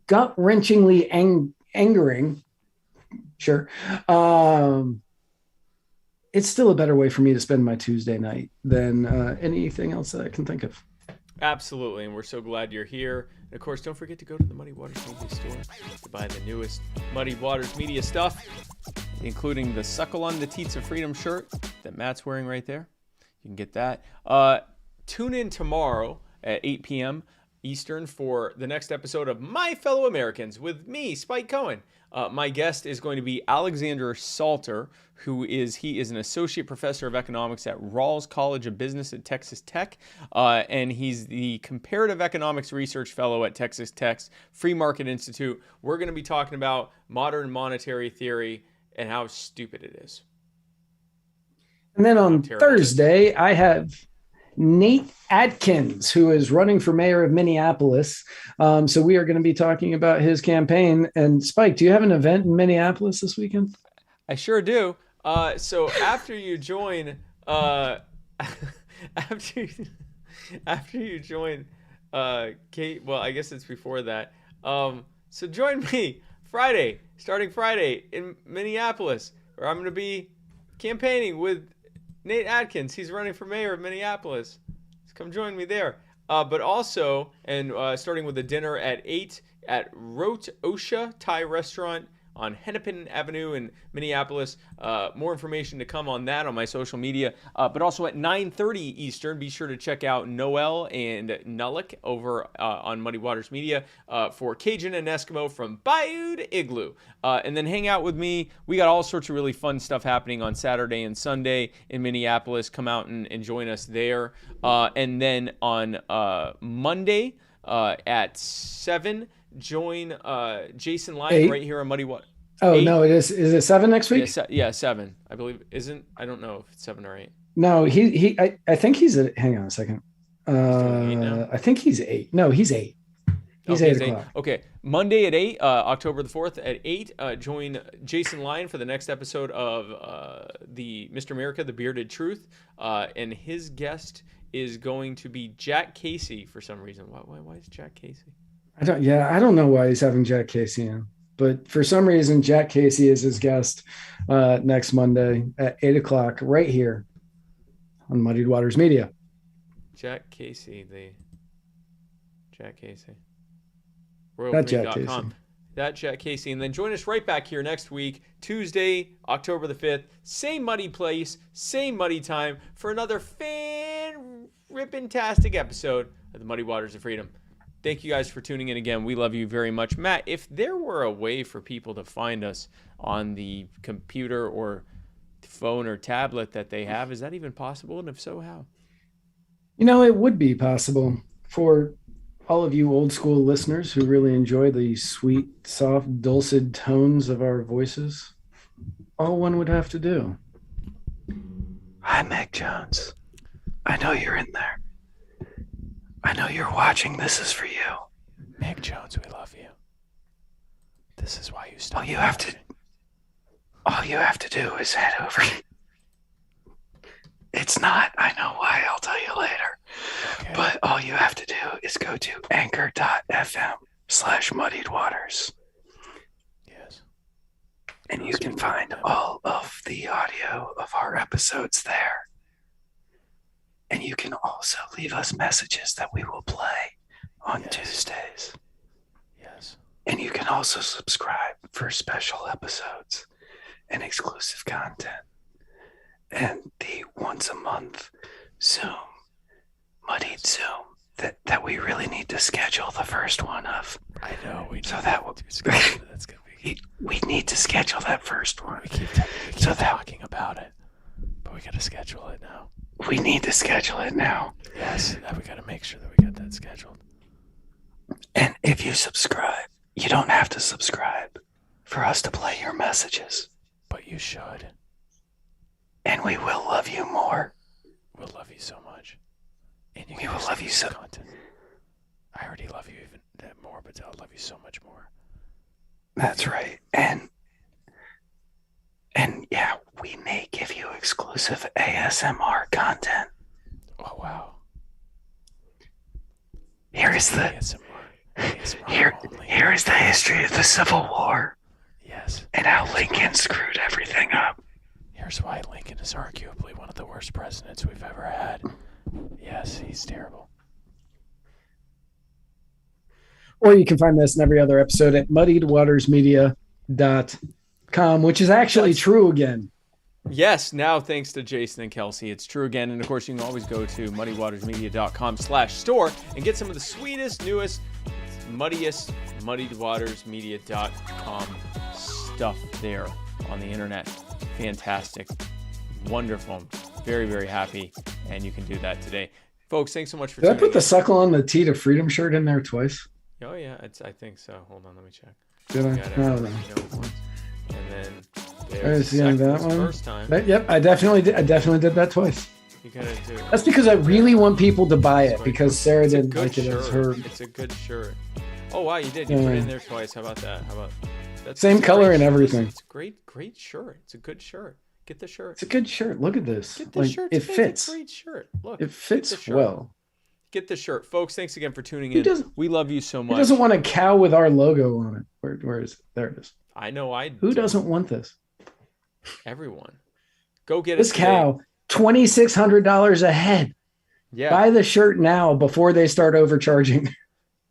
gut-wrenchingly angering, sure, it's still a better way for me to spend my Tuesday night than anything else that I can think of. Absolutely, and we're so glad you're here. And of course, don't forget to go to the Muddy Waters Media store to buy the newest Muddy Waters Media stuff, including the Suckle on the Teats of Freedom shirt that Matt's wearing right there. You can get that. Tune in tomorrow at 8 p.m. Eastern for the next episode of My Fellow Americans with me, Spike Cohen. My guest is going to be Alexander Salter, he is an associate professor of economics at Rawls College of Business at Texas Tech, and he's the comparative economics research fellow at Texas Tech's Free Market Institute. We're going to be talking about modern monetary theory and how stupid it is. And then on Thursday, I have Nate Atkins, who is running for mayor of Minneapolis. So we are going to be talking about his campaign. And Spike, do you have an event in Minneapolis this weekend? I sure do. So after you join, Kate, well, I guess it's before that. So join me starting Friday in Minneapolis, where I'm going to be campaigning with Nate Atkins. He's running for mayor of Minneapolis. So come join me there. But also, and starting with a dinner at 8 at Rote Osha Thai Restaurant on Hennepin Avenue in Minneapolis. More information to come on that on my social media. But also at 9:30 Eastern, be sure to check out Noel and Nullik over on Muddy Waters Media for Cajun and Eskimo from Bayou to Igloo. And then hang out with me. We got all sorts of really fun stuff happening on Saturday and Sunday in Minneapolis. Come out and join us there. And then on Monday at 7, join Jason Lyon right here on Muddy Waters. Oh, 8? No, it is. Is it 7 next week? Yeah, 7. I believe. I don't know if it's 7 or 8. No, I think he's hang on a second. I think he's 8. No, he's 8. He's 8 o'clock. Okay. Monday at 8, October the 4th at 8, join Jason Lyon for the next episode of the Mr. America, The Bearded Truth. And his guest is going to be Jack Casey for some reason. Why is Jack Casey? I don't know why he's having Jack Casey in, but for some reason, Jack Casey is his guest next Monday at 8 o'clock right here on Muddied Waters Media. Jack Casey. That Jack Casey. That Jack Casey. And then join us right back here next week, Tuesday, October the 5th. Same muddy place, same muddy time for another fan-rippin-tastic episode of the Muddy Waters of Freedom. Thank you guys for tuning in again. We love you very much. Matt, if there were a way for people to find us on the computer or phone or tablet that they have, is that even possible? And if so, how? It would be possible for all of you old school listeners who really enjoy the sweet, soft, dulcet tones of our voices. All one would have to do. Hi, Meg Jones. I know you're in there. I know you're watching. This is for you. Meg Jones, we love you. This is why you stop. All you have to do is head over. It's not. I know why. I'll tell you later. Okay. But all you have to is go to anchor.fm/muddiedwaters. Yes. And you can find all of the audio of our episodes there. And you can also leave us messages that we will play on Tuesdays. Yes. And you can also subscribe for special episodes and exclusive content. And the once a month Zoom, Muddied Zoom, that we really need to schedule the first one of. I know. We need to schedule that first one. We keep talking about it, but we got to schedule it now. We need to schedule it now. Yes, we got to make sure that we get that scheduled. And if you subscribe, you don't have to subscribe for us to play your messages. But you should. And we will love you more. We'll love you so much. And we will love you so. Content. I already love you even more, but I'll love you so much more. That's right. And yeah, we may give you exclusive ASMR content. Oh wow. Here is the here is the history of the Civil War. Yes. And how Lincoln screwed everything up. Here's why Lincoln is arguably one of the worst presidents we've ever had. Yes, he's terrible. Or you can find this and every other episode at muddiedwatersmedia.com, which is actually true again. Yes, now thanks to Jason and Kelsey, it's true again. And of course, you can always go to muddywatersmedia.com/store and get some of the sweetest, newest, muddiest muddywatersmedia.com stuff there on the internet. Fantastic. Wonderful. Very, very happy. And you can do that today. Folks, thanks so much for Did I put the Suckle on the Tea to Freedom shirt in there twice? Oh, yeah. I think so. Hold on. Let me check. Did I? I don't know. And then there's the end of that one. First time. Yep, I definitely did that twice. You gotta do it. That's because I really want people to buy it because Sarah didn't like it as her. It's a good shirt. Oh, wow. You did. You put it in there twice. How about that? How about that? Same color and everything. It's a great shirt. It's a good shirt. Get the shirt. It's a good shirt. Look at this. Get the shirt. It fits. It's a great shirt. Look. It fits well. Get the shirt. Folks, thanks again for tuning in. We love you so much. Who doesn't want a cow with our logo on it? Where is it? There it is. I know I do. Who doesn't want this? Everyone. Go get this cow. $2,600 a head. Yeah. Buy the shirt now before they start overcharging.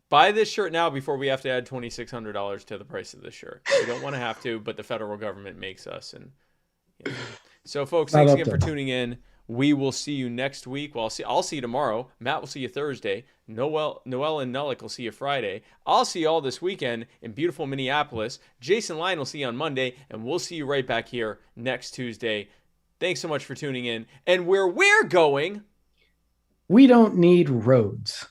Buy this shirt now before we have to add $2,600 to the price of this shirt. We don't want to have to, but the federal government makes us. And so, folks, thanks again for tuning in. We will see you next week. Well, I'll see you tomorrow. Matt will see you Thursday. Noel and Nullick will see you Friday. I'll see you all this weekend in beautiful Minneapolis. Jason Lyon will see you on Monday, and we'll see you right back here next Tuesday. Thanks so much for tuning in. And where we're going, we don't need roads.